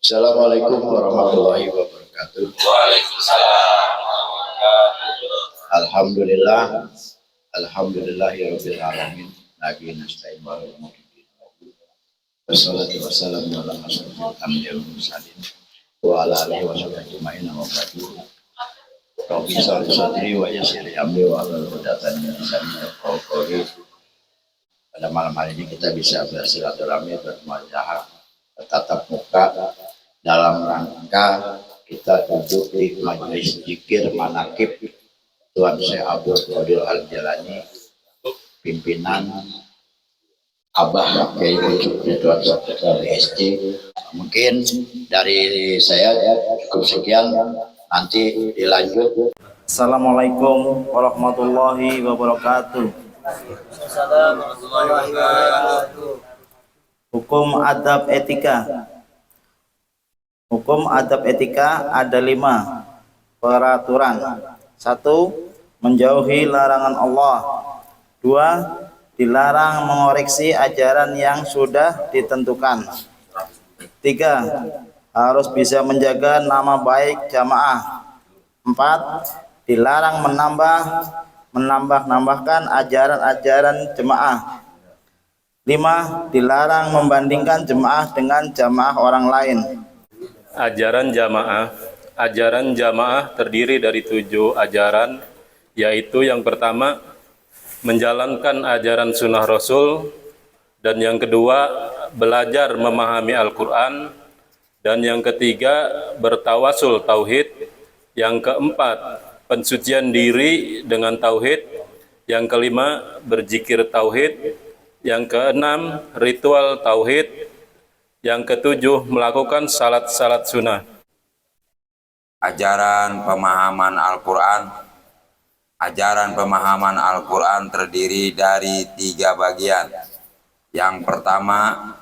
Assalamualaikum warahmatullahi wabarakatuh. Waalaikumsalam warahmatullahi Alhamdulillah, alhamdulillahirabbil alamin. Nabi nasta'in wa wassalatu wassalamu ala asyrofil anbiya'i wal mursalin wa ala alihi wa sahbihi ajma'in wa ba'du. Rabbi shrah li sadri wa yassir li amri wa hlul 'uqdatam min lisani yafqahu qawli. Pada malam hari ini kita bisa bersilaturahmi, bermuajahah, bertatap muka dalam rangka kita duduk di majelis zikir manakib Tuan Syekh Abdul Qadir Al-Jalani, pimpinan Abah Kiai Ucup Ridwan Sapitra BSC. Mungkin dari saya cukup sekian, nanti dilanjut. Assalamualaikum warahmatullahi wabarakatuh. Assalamualaikum warahmatullahi wabarakatuh. Hukum adab etika. Hukum adab etika ada 5 peraturan. 1. Menjauhi larangan Allah. 2. Dilarang mengoreksi ajaran yang sudah ditentukan. 3. Harus bisa menjaga nama baik jamaah. 4. Dilarang menambahkan ajaran-ajaran jemaah. 5. Dilarang membandingkan jemaah dengan jamaah orang lain. Ajaran jamaah terdiri dari 7 ajaran, yaitu yang pertama menjalankan ajaran sunnah Rasul, dan yang kedua belajar memahami Al-Quran, dan yang ketiga bertawasul tauhid, yang keempat pensucian diri dengan tauhid, yang kelima berzikir tauhid, yang keenam ritual tauhid, yang ketujuh melakukan salat sunnah. Ajaran pemahaman Al-Quran. Ajaran pemahaman Al-Quran terdiri dari 3 bagian. Yang pertama,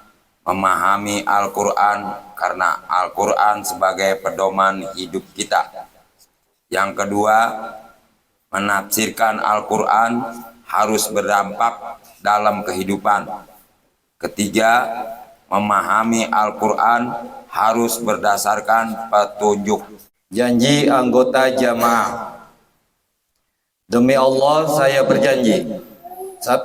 memahami Al-Quran karena Al-Quran sebagai pedoman hidup kita. Yang kedua, menafsirkan Al-Quran harus berdampak dalam kehidupan. Ketiga, memahami Al-Quran harus berdasarkan petunjuk. Janji anggota jamaah. Demi Allah saya berjanji. 1.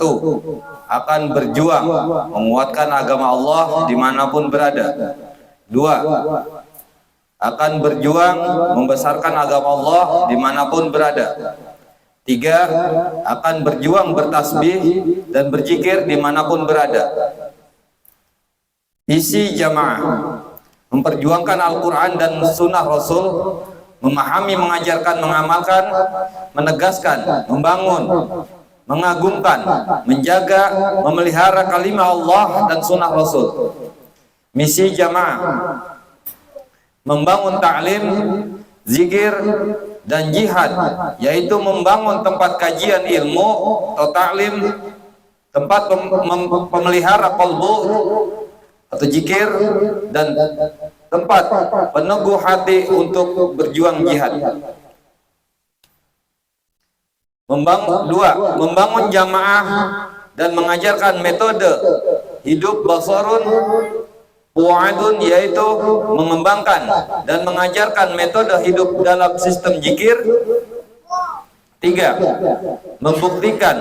Akan berjuang menguatkan agama Allah dimanapun berada. 2. Akan berjuang membesarkan agama Allah dimanapun berada. 3. Akan berjuang bertasbih dan berzikir dimanapun berada. Isi jamaah: memperjuangkan Al-Quran dan Sunnah Rasul, memahami, mengajarkan, mengamalkan, menegaskan, membangun, mengagungkan, menjaga, memelihara kalimah Allah dan Sunnah Rasul. Misi jamaah: membangun ta'lim, zikir, dan jihad, yaitu membangun tempat kajian ilmu atau ta'lim, tempat pemelihara qalbu atau zikir, dan tempat peneguh hati untuk berjuang jihad. Membangun jamaah dan mengajarkan metode hidup basarun wa'adun, yaitu mengembangkan dan mengajarkan metode hidup dalam sistem zikir. 3. Membuktikan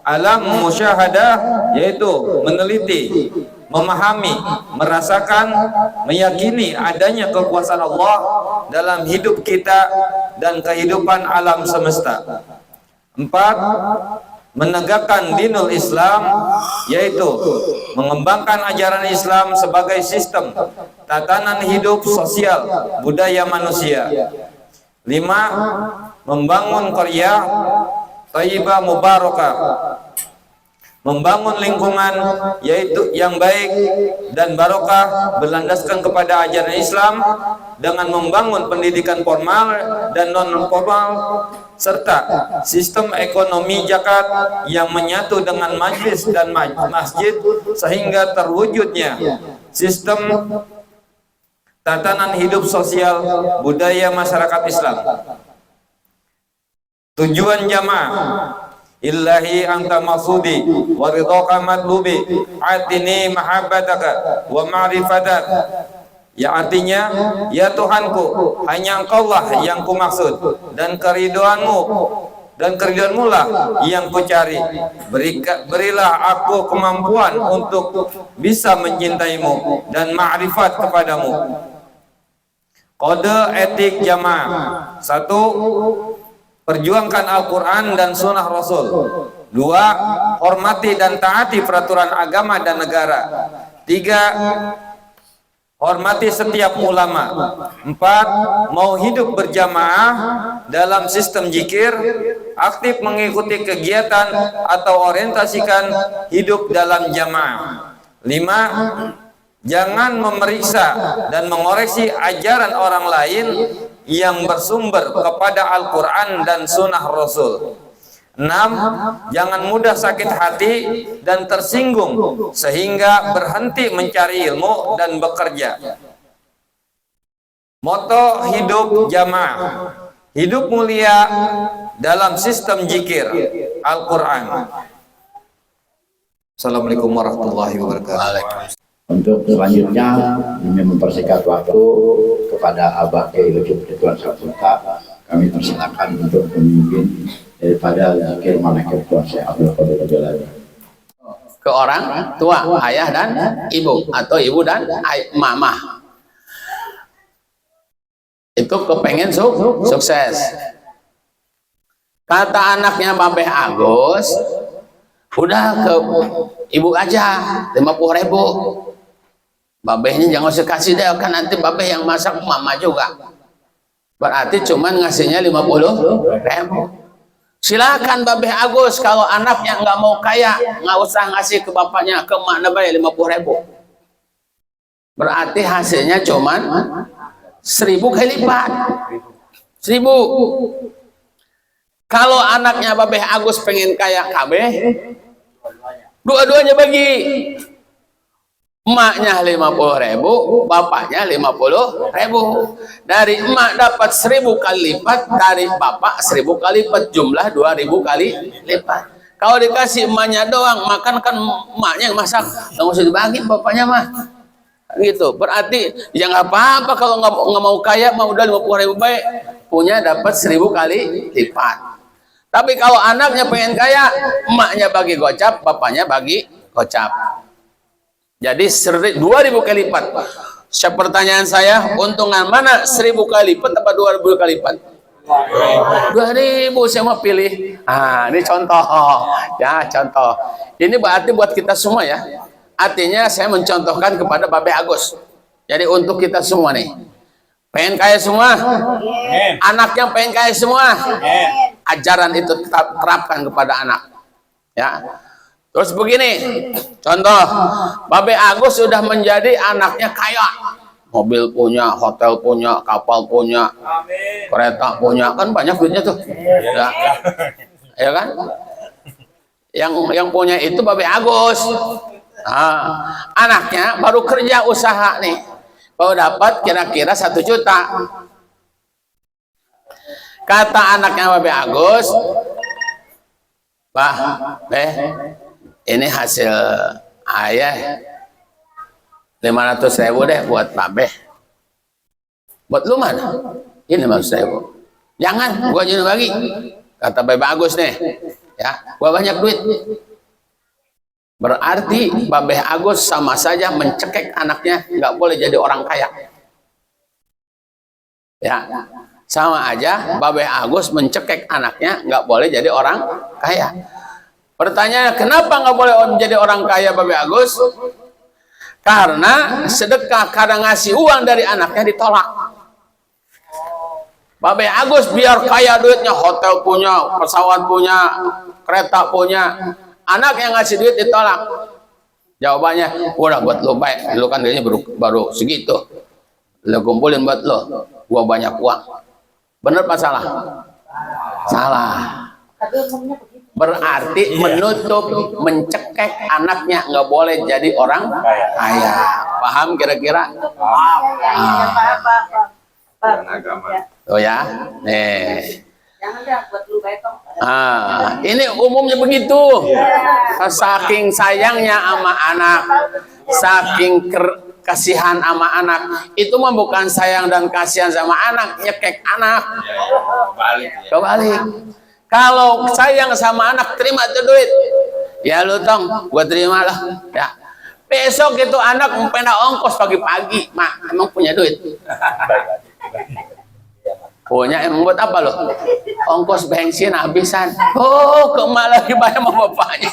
alam musyahadah, yaitu meneliti, memahami, merasakan, meyakini adanya kekuasaan Allah dalam hidup kita dan kehidupan alam semesta. 4. Menegakkan dinul Islam, yaitu mengembangkan ajaran Islam sebagai sistem tatanan hidup sosial budaya manusia. 5. Membangun qaryah thayyibah mubarakah, membangun lingkungan yaitu yang baik dan barokah berlandaskan kepada ajaran Islam dengan membangun pendidikan formal dan non formal serta sistem ekonomi zakat yang menyatu dengan majlis dan masjid sehingga terwujudnya sistem tatanan hidup sosial budaya masyarakat Islam. Tujuan jamaah: Illahi anta maksudi wa ridhaka matlubi atini mahabbataka wa ma'rifatak, yang artinya, ya Tuhanku, hanya Engkaulah yang kumaksud, dan keriduanmu lah yang kucari. Berilah aku kemampuan untuk bisa mencintaimu dan ma'rifat kepadamu. Kode etik jamaah. 1. Perjuangkan Al-Quran dan Sunnah Rasul. 2. Hormati dan taati peraturan agama dan negara. 3. Hormati setiap ulama. 4. Mau hidup berjamaah dalam sistem zikir, aktif mengikuti kegiatan atau orientasikan hidup dalam jamaah. 5. Jangan memeriksa dan mengoreksi ajaran orang lain yang bersumber kepada Al-Quran dan Sunnah Rasul. 6. Jangan mudah sakit hati dan tersinggung sehingga berhenti mencari ilmu dan bekerja. Moto hidup jamaah. Hidup mulia dalam sistem zikir Al-Quran. Assalamualaikum warahmatullahi wabarakatuh. Untuk selanjutnya kami mempersingkat waktu kepada Abah Kiai Lutfi Ridwan Sabta. Kami persilakan untuk memimpin daripada zikir manakib Tuan Syekh Abdul Qadir Jalani. Ke orang tua, ayah dan ibu, atau ibu dan mamah. Itu kepengen sukses. Kata anaknya Babeh Agus, udah ke ibu aja 50.000. Babehnya jangan usah kasih deh, kan nanti babeh yang masak, mama juga. Berarti cuman ngasihnya 50.000. Silakan Babeh Agus, kalau anaknya nggak mau kaya, nggak usah ngasih ke bapaknya, ke makna bayar 50.000. Berarti hasilnya cuman 1.000 kali lipat. 1.000. Kalau anaknya Babeh Agus pengen kaya kabeh, dua-duanya bagi. Emaknya 50.000, bapaknya 50.000. Dari emak dapat 1.000 kali lipat, dari bapak 1.000 kali lipat, jumlah 2.000 kali lipat. Kalau dikasih emaknya doang, makan kan emaknya yang masak, nggak usah dibagi bapaknya mah. Gitu. Berarti ya nggak apa-apa kalau nggak mau kaya, mau udah 50.000 baik, punya dapat 1.000 kali lipat. Tapi kalau anaknya pengen kaya, emaknya bagi gocap, bapaknya bagi gocap. Jadi 2.000 kali lipat. Pertanyaan saya, untungan mana 1.000 kali lipat atau 2.000 kali lipat? 2.000 saya mau pilih. Ini contoh. Ya, contoh. Ini berarti buat kita semua ya. Artinya saya mencontohkan kepada Babeh Agus. Jadi untuk kita semua nih. Pengen kaya semua? Anaknya pengen kaya semua? Ajaran itu tetap terapkan kepada anak. Ya. Terus begini, contoh, Babeh Agus sudah menjadi anaknya kaya. Mobil punya, hotel punya, kapal punya, kereta punya, kan banyak duitnya tuh. Ya, ya kan? Yang punya itu Babeh Agus. Anaknya baru kerja usaha nih, baru dapat kira-kira 1 juta. Kata anaknya Babeh Agus, ini hasil ayah 500.000 deh buat Babeh. Buat lu mana? Ini 500.000. Jangan, gua jadi bagi. Kata Babeh Agus nih, ya, gua banyak duit. Berarti Babeh Agus sama saja mencekik anaknya, nggak boleh jadi orang kaya. Ya, sama aja Babeh Agus mencekik anaknya, nggak boleh jadi orang kaya. Pertanyaan, kenapa nggak boleh menjadi orang kaya Babeh Agus? Karena sedekah kadang ngasih uang dari anaknya ditolak. Babeh Agus biar kaya duitnya, hotel punya, pesawat punya, kereta punya, anak yang ngasih duit ditolak. Jawabannya, udah buat lo baik, lo kan dirinya baru segitu, lo kumpulin buat lo, gua banyak uang. Bener apa salah? Salah. Berarti menutup, mencekek anaknya, nggak boleh jadi orang kaya. Paham kira-kira? Oh ya, nih. Ini umumnya begitu. Saking sayangnya sama anak, saking kasihan sama anak, itu mah bukan sayang dan kasihan sama anak, nyekek anak. Kebalik. Kalau sayang sama anak, terima tuh duit. Ya lu tong, gua terima lah. Ya. Besok itu anak mempena ongkos pagi-pagi, mak emang punya duit. Punya emang buat apa lo? Ongkos bensin habisan. Oh, ke emak lagi bayar sama bapaknya.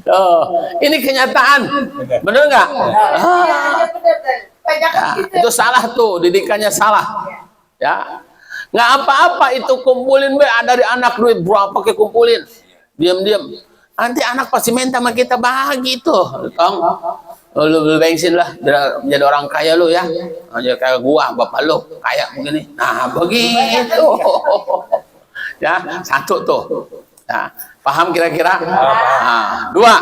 Tuh, ini kenyataan. Bener nggak? Itu salah tuh, didikannya salah. Ya. Nggak apa-apa itu kumpulin be, dari anak duit berapa ke kumpulin. Diam-diam. Nanti anak pasti minta sama kita bagi tuh. Tong. Lu beli bensin lah, jadi orang kaya lu ya, jadi kayak gua, bapak lu kaya begini. Nah begitu, ya satu tuh, ya, paham kira-kira? Nah, dua,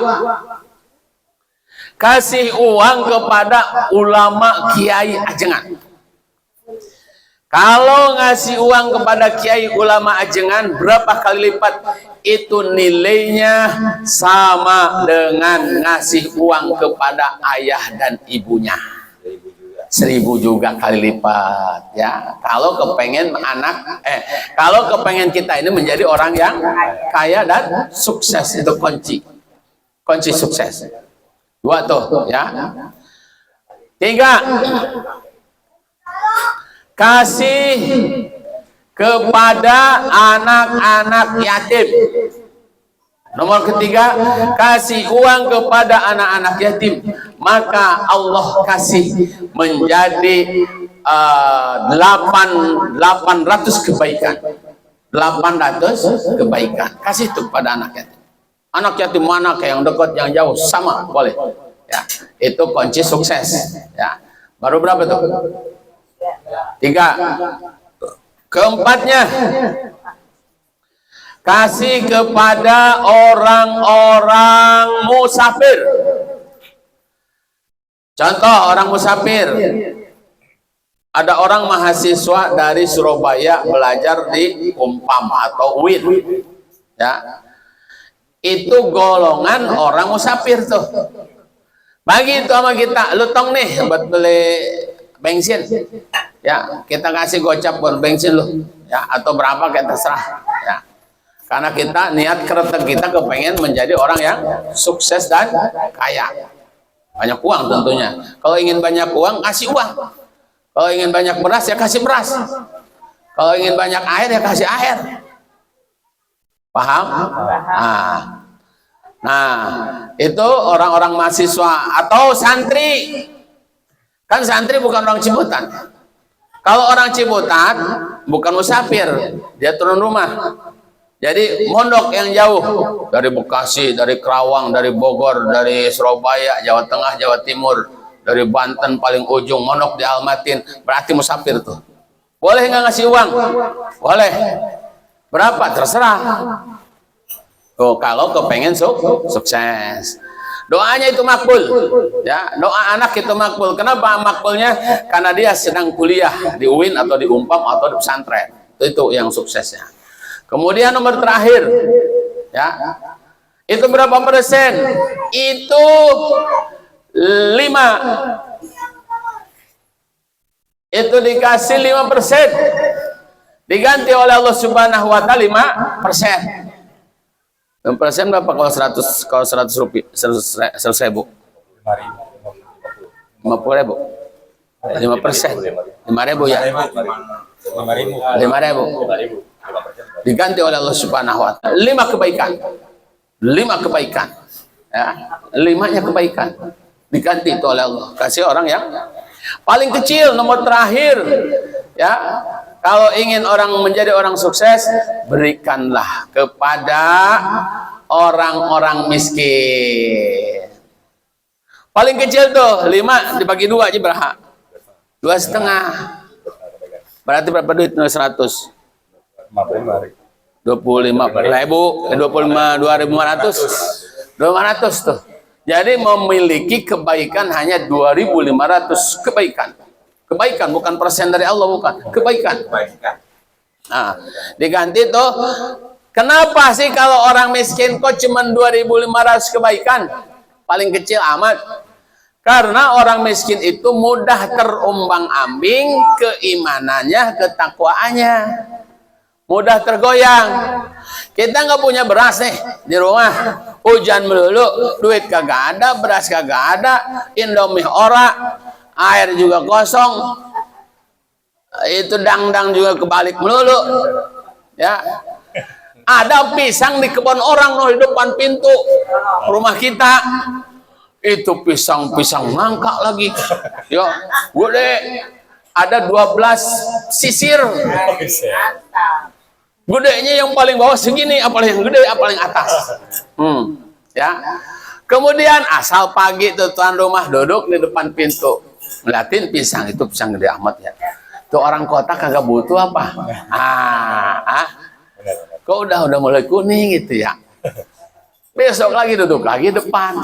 kasih uang kepada ulama kiai ajengan. Kalau ngasih uang kepada kiai ulama ajengan berapa kali lipat? Itu nilainya sama dengan ngasih uang kepada ayah dan ibunya. 1000 juga kali lipat ya. Kalau kepengen kalau kepengen kita ini menjadi orang yang kaya dan sukses, itu kunci sukses. Dua tuh ya. Tiga, kasih kepada anak-anak yatim. Nomor ketiga, kasih uang kepada anak-anak yatim, maka Allah kasih menjadi 800 kebaikan. 800 kebaikan. Kasih itu pada anak yatim. Anak yatim mana, kayak yang dekat, yang jauh, sama boleh. Ya, itu kunci sukses. Ya. Baru berapa tuh? 3. Keempatnya, kasih kepada orang-orang musafir. Contoh orang musafir. Ada orang mahasiswa dari Surabaya belajar di Umpam atau UIN. Ya. Itu golongan orang musafir tuh. Bagi itu sama kita, lu tong nih buat beli bensin. Ya, kita kasih gocap buat bensin lu. Ya, atau berapa kita terserah. Ya. Karena kita niat kereta kita kepengen menjadi orang yang sukses dan kaya. Banyak uang tentunya. Kalau ingin banyak uang, kasih uang. Kalau ingin banyak beras, ya kasih beras. Kalau ingin banyak air, ya kasih air. Paham? Nah, itu orang-orang mahasiswa atau santri. Kan santri bukan orang Ciputat. Kalau orang Ciputat bukan musafir, dia turun rumah. Jadi mondok yang jauh dari Bekasi, dari Kerawang, dari Bogor, dari Surabaya, Jawa Tengah, Jawa Timur, dari Banten paling ujung, mondok di Almatin, berarti musafir tuh. Boleh nggak ngasih uang? Boleh. Berapa? Terserah. Tuh, kalau kepengen sukses. Doanya itu makbul, ya. Doa anak itu makbul. Kenapa makbulnya? Karena dia sedang kuliah di UIN atau di Umpam atau di pesantren. Itu yang suksesnya. Kemudian nomor terakhir, ya. Itu berapa persen? Itu 5. Itu dikasih 5%. Diganti oleh Allah Subhanahu wa taala 5%. 6% berapa kalau 100 rupiah, 100 ribu? 50.000. 5%. 5.000 ya. 5.000. Diganti oleh Allah Subhanahu wa taala 5 kebaikan. 5 kebaikan. Ya, 5-nya kebaikan. Diganti itu oleh Allah. Kasih orang yang paling kecil, nomor terakhir. Ya. Kalau ingin orang menjadi orang sukses, berikanlah kepada orang-orang miskin. Paling kecil tuh 5 dibagi 2 aja berapa? 2,5. Berarti berapa duit? 100. 25.000, 2.500 tuh. Jadi memiliki kebaikan hanya 2.500 kebaikan. Kebaikan, bukan persen dari Allah, bukan. Kebaikan. Nah, diganti tuh Kenapa sih kalau orang miskin kok cuma 2.500 kebaikan? Paling kecil amat. Karena orang miskin itu mudah terumbang-ambing keimanannya, ketakwaannya. Mudah tergoyang. Kita nggak punya beras nih di rumah. Hujan melulu, duit kagak ada, beras kagak ada, Indomie ora, air juga kosong. Itu dangdang juga kebalik melulu. Ya. Ada pisang di kebun orang di depan pintu rumah kita. Itu pisang-pisang nangka lagi. Ya, gede. Ada 12 sisir. Gedenya yang paling bawah segini, apalagi yang gede, apalagi yang atas. Ya. Kemudian asal pagi tuh tuan rumah duduk di depan pintu, ngeliatin pisang, itu pisang gede amat ya. Tuh orang kota kagak butuh apa? Kok udah mulai kuning gitu ya. Besok lagi duduk lagi depan.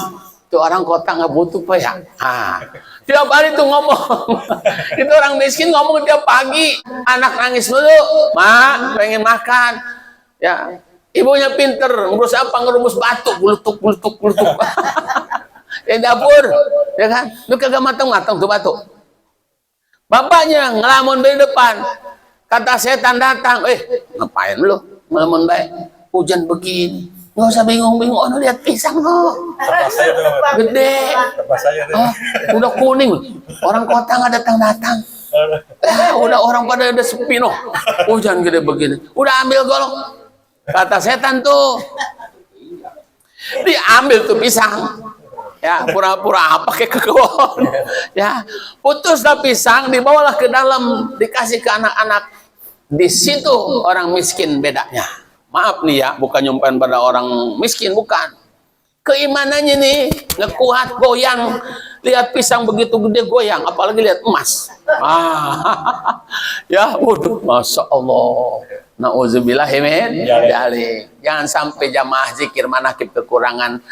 Tuh orang kota nggak butuh apa ya. Tiap hari tuh ngomong. Itu orang miskin ngomong tiap pagi. Anak nangis dulu, mak pengen makan. Ya, ibunya pinter, ngurus apa? Ngerumus batu, gulutuk. Di dapur, ya kan? Lu kagak matang-matang tuh batu. Bapaknya ngelamun di depan. Kata setan datang, ngapain lu ngelamun baik? Hujan begini, nggak usah bingung-bingung. Oh, lihat pisang lo, gede. Udah kuning, orang kota nggak datang-datang. Udah orang pada udah sepi noh. Hujan gede begini, udah ambil golong. Kata setan tuh, diambil tuh pisang. Ya, pura-pura apa kayak ke kebun. Ya, putuslah pisang, dibawalah ke dalam, dikasih ke anak-anak. Di situ orang miskin bedanya. Maaf nih ya, bukan nyumpahin pada orang miskin, bukan. Keimanannya nih ngekuat, goyang. Lihat pisang begitu gede goyang, apalagi lihat emas. Ya, waduh, masya Allah. Nauzubillah min dzalik. Jangan sampai jamaah zikir manakib kekurangan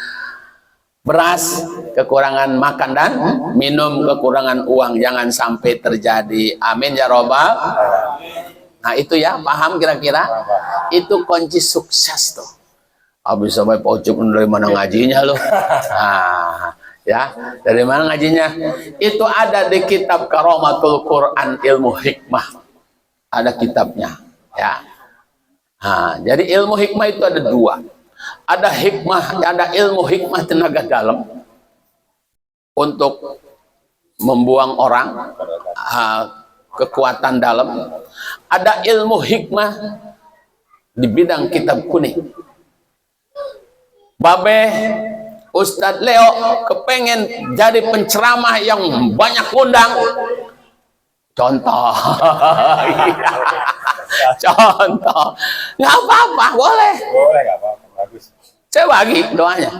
beras, kekurangan makan dan minum, kekurangan uang, jangan sampai terjadi. Amin ya robbal. Nah itu ya, paham kira-kira? Itu kunci sukses tuh. Habis sampai Pak Ucup dari mana ngajinya loh? Ya, dari mana ngajinya? Itu ada di kitab Karomatul Quran Ilmu Hikmah. Ada kitabnya. Ya. Jadi ilmu hikmah itu ada dua. Ada hikmah, ada ilmu hikmah tenaga dalam untuk membuang orang, kekuatan dalam. Ada ilmu hikmah di bidang kitab kuning. Babe Ustadz Leo kepengen jadi penceramah yang banyak undang. Contoh. Contoh. Nggak apa-apa, boleh. Boleh, nggak apa-apa. Bagus. Saya bagi doanya.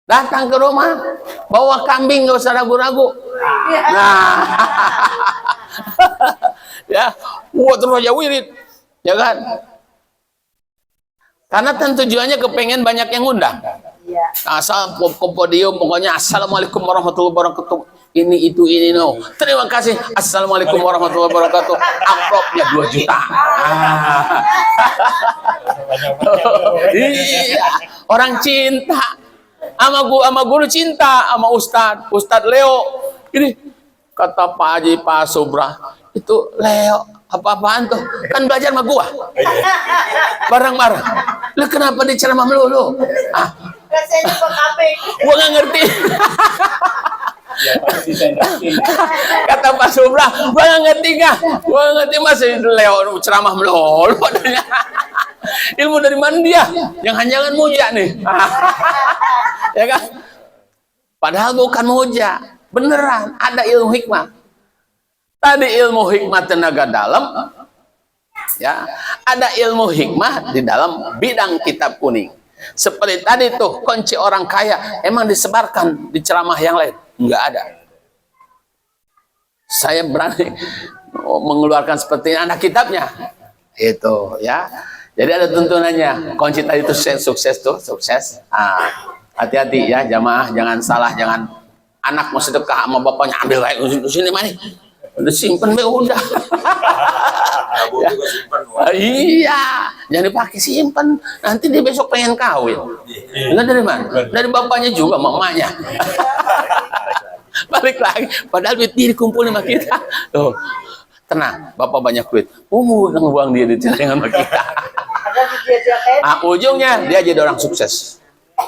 Datang ke rumah, bawa kambing, nggak usah ragu-ragu. Nah, ya, buat Raja Wirid, ya kan? Karena tujuannya kepengen banyak yang undang. Asal podium, pokoknya assalamualaikum warahmatullahi wabarakatuh. Ini itu ini no. Terima kasih. Assalamualaikum warahmatullahi wabarakatuh. Amplopnya 2 juta. Iya, orang cinta. Sama guru cinta, sama Ustadz Leo. Ini kata Pak Haji Pak Subra, itu Leo apa-apaan tuh? Kan belajar sama gua. Bareng-bareng. Lu kenapa diceramah melulu? Gua nggak ngerti. Kata Pak Subra, gua nggak ngerti nggak? Gua nggak ngerti masih Leo ceramah melulu. Ilmu dari mana dia? Jangan-jangan muja nih. Ya kan? Padahal bukan muja, beneran ada ilmu hikmah. Tadi ilmu hikmah tenaga dalam, ya, ada ilmu hikmah di dalam bidang kitab kuning. Seperti tadi tuh kunci orang kaya, emang disebarkan di ceramah yang lain? Enggak ada. Saya berani mengeluarkan seperti anak kitabnya, itu ya. Jadi ada tuntunannya. Kunci tadi itu sukses tuh, sukses. Hati-hati ya jamaah, jangan salah, jangan anak mau sedekah sama bapaknya ambil baik sini mana, udah simpen be udah. Iya, jangan dipakai, simpan. Nanti dia besok pengen kawin. Enggak dari mana? Dari bapaknya juga, mamanya. Balik lagi, padahal duit dia dikumpulin sama kita. Tuh, tenang, bapak banyak duit. Buang dia di celengan sama kita. Nah, ujungnya dia jadi orang sukses.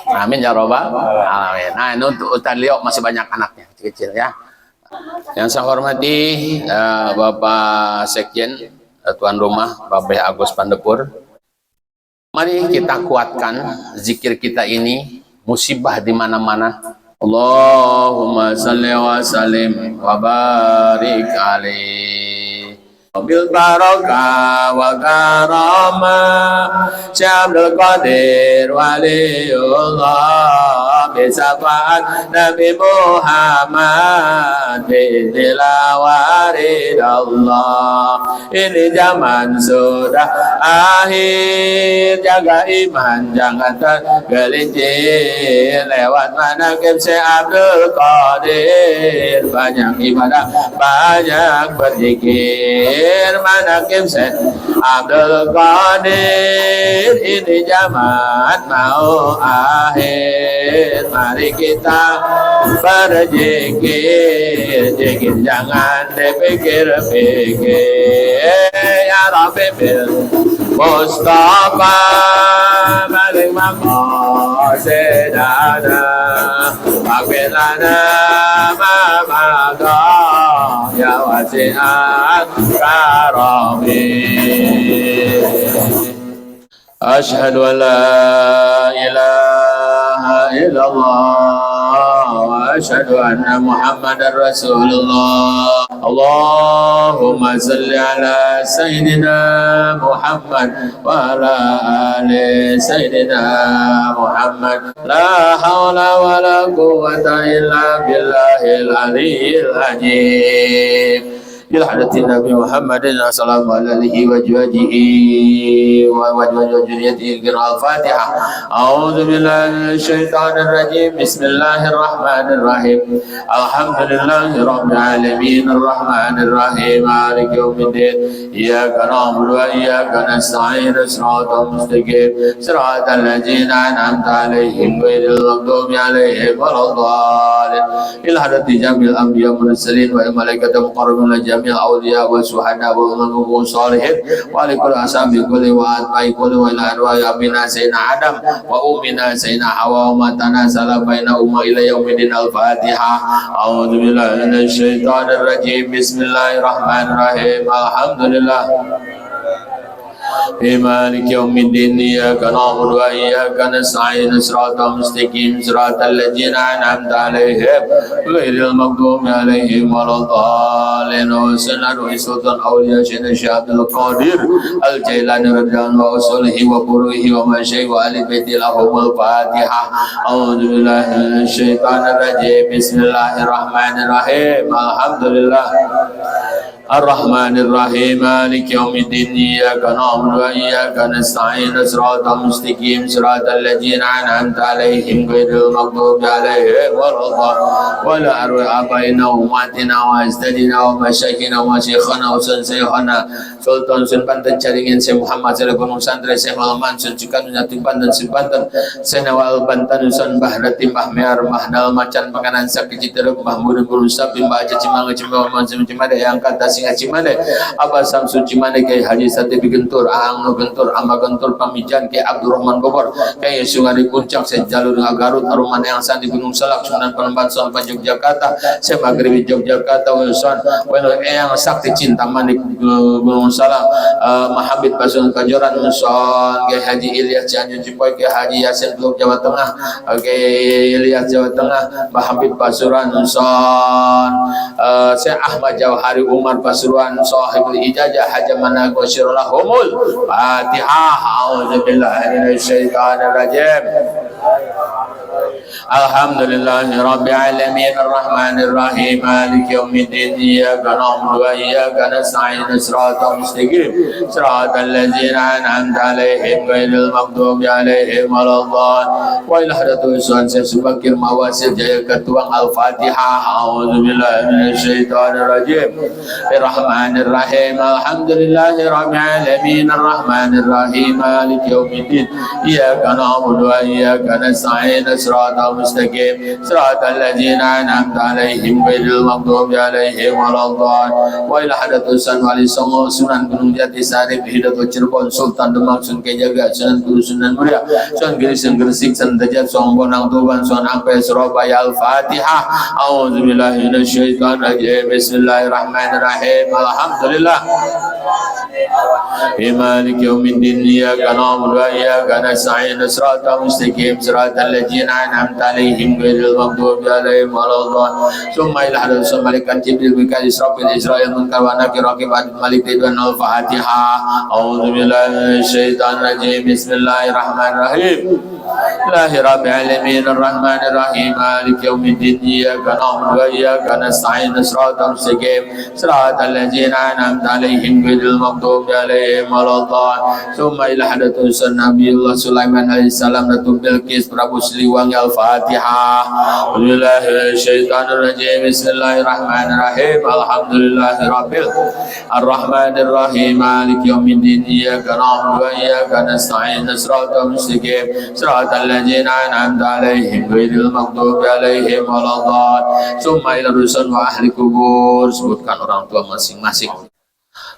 Amin ya robbal alamin. Nah, ini untuk Ustaz Leo, masih banyak anaknya kecil ya. Yang saya hormati Bapak Sekjen, tuan rumah Bapak Agus Pandepur. Mari kita kuatkan zikir kita ini, musibah di mana-mana. Allahumma salli wa sallim wa barik alaihi bil barakah wa karamah Syabdul Qadir waliullah bisafaat Nabi Muhammad bidila waridallah. Ini zaman sudah akhir, jaga iman jangan tergelincir lewat manaqib Syekh Abdul Qadir. Banyak ibadah, banyak berzikir manaqib Syekh Abdul Qadir. Ini zaman mau akhir, mari kita berzikir. Zikir jangan dipikir-pikir. Ya Rabbi bil Mustafa balik maqasidana Waqbilana ma'amada ya wasi'at karami. Ashhadu an la ilaha illallah wa ashhadu anna Muhammadar Rasulullah. Allahumma salli ala Sayyidina Muhammad wa ala ali Sayyidina Muhammad. La hawla wa la quwwata illa billahil aliyyil azim. Ila hadati Nabi Muhammadin sallallahu alaihi wa alihi wa wajhiyatihi al-Fatihah. A'udzu billahi minasyaitonir rajim. Bismillahirrahmanirrahim. Alhamdulillahi rabbil alamin arrahmanir rahim maliki yaumiddin. Iyyaka na'budu wa iyyaka nasta'in. Shiratal mustaqim shiratal ladzina an'amta 'alaihim ghairil maghdubi 'alaihim waladdallin. Ila hadati jamil anbiya wal mursalin wa malaikatil muqarrabin jami'al awliya wa syuhada wa ulama shalihin wa likul ashabi kulli wa atba'i kulli wa ila arwahi abina sayyidina Adam wa ummina sayyidina Hawa wa matana sala baina umma ila yaumidin. Al-Fatihah. A'udzu billahi minasyaitonir rajim. Bismillahirrahmanirrahim. Alhamdulillah مالك يوم الدين إياك نعبد وإياك نستعين صراط مستقيم صراط الذين أنعمت عليهم غير المغضوب عليهم ولا الضالين. وسنن وسلطان أولياء سيدنا الشيخ عبد القادر الجيلاني رضي الله عنه وأصوله وفروعه ومشايخه وآل بيته لهم الفاتحة. أعوذ بالله من الشيطان الرجيم. بسم الله الرحمن الرحيم. الحمد لله الرحمن الرحيم مالك يوم الدين إياك نعبد وإياك نستعين صراط مستقيم صراط الذين أنعمت عليهم غير المغضوب عليهم ولا أروع آبائنا وأمهاتنا وأجدادنا ومشايخنا وشيخنا وسنسيخنا Sultan Sun Banten Caringin Syekh Muhammad Saleh Gunung Santri Syekh Malaman Sun Cikan Nyati Banten Sun Banten Syekh Nawal Banten Sun Bahrati Mbah Mear Mahdal Macan Pakanan Sakit Citeruk Mbah Murid Guru Sapi Mbah Aja Cimanga Cimbawa Mansum Cimade yang kata Singa Cimade Abah Samsu Cimade Kiai Haji Sati Gentur Aang Gentur Ama Gentur Pamijan Kiai Abdurrahman Bogor Kiai Sungari Puncak Syekh Jalur Garut Aruman Yang Sandi Gunung Salak Sunan Penemban Son Panjog Jakarta Syekh Maghribi Yogyakarta Wilson Weno Eyang Sakti Cinta Manik Gunung Salam Mahabib Pasun Kajoran Son Kiai Haji Ilyas Cianjur Cipoy Kiai Haji Yasin Blok Jawa Tengah Kiai Ilyas Jawa Tengah Mahabib Pasuruan Son Syekh Ahmad Jauhari Umar Pasuruan Sahibul Ijazah Hajamana Gosyirulahumul Fatihah. A'udzubillahi minasyaitonir rajim. Alhamdulillahi rabbil alamin arrahmanir rahim maliki yaumiddin iyyaka na'budu wa iyyaka nasta'in siratal mustaqim siratal ladzina an'amta 'alaihim ghairil maghdubi 'alaihim waladdallin. Wa ila hadatul sunan sebagai mawasil jaya ketuang al-fatihah. A'udzubillahi minasyaitonir rajim. Bismillahir rahmanir rahim alhamdulillahi rabbil alamin arrahmanir rahim maliki yaumiddin iyyaka na'budu wa iyyaka nasta'in siratal mustaqim siratal ladzina an'amta 'alaihim ghairil maghdubi 'alaihim waladdallin. Wa ila hadatul sunan Songo Sunan Gunung Jati Sarip Hidayat Cirebon Sultan Demak Sun Kejaga Sunan Guru Sunan Muria Sunan Grising Gresik Sunan Dajat Sunan Bonang Tuban Sunan Ampel Surabaya Al-Fatihah. A'udzubillahi minasyaitonir rajim. Bismillahirrahmanirrahim. Alhamdulillah. Maliki yaumiddin iyyaka na'budu wa iyyaka nasta'in siratal mustaqim siratal ladzina an'amta 'alaihim ghairil maghdubi 'alaihim waladdallin. Summa ila hadatsal malaikat Jibril Mikail Israfil Israil Munkar wa Nakir Raqib Atid Malik Ridwan Al-Fatihah. A'udzubillahi minasyaitonir rajim. Bismillahirrahmanirrahim. Rabbil alamin arrahmanir rahim maliki yaumiddin iyyaka na'budu wa iyyaka nasta'in siratal mustaqim siratal ladzina an'amta 'alaihim ghairil maghdubi 'alaihim waladdallin. Summa ila hadatus Nabiyullah Sulaiman alaihi salam Ratu Bilqis Prabu Siliwangi Al-Fatihah. Billahi minasyaitonir rajim. Bismillahirrahmanirrahim. Alhamdulillahi rabbil arrahmanir rahim maliki yaumiddin iyyaka na'budu wa iyyaka nasta'in siratal mustaqim siratal ladzina an'amta 'alaihim ghairil maghdubi 'alaihim waladdallin. Summa ila rusul wa ahli kubur. Sebutkan orang tua masing-masing.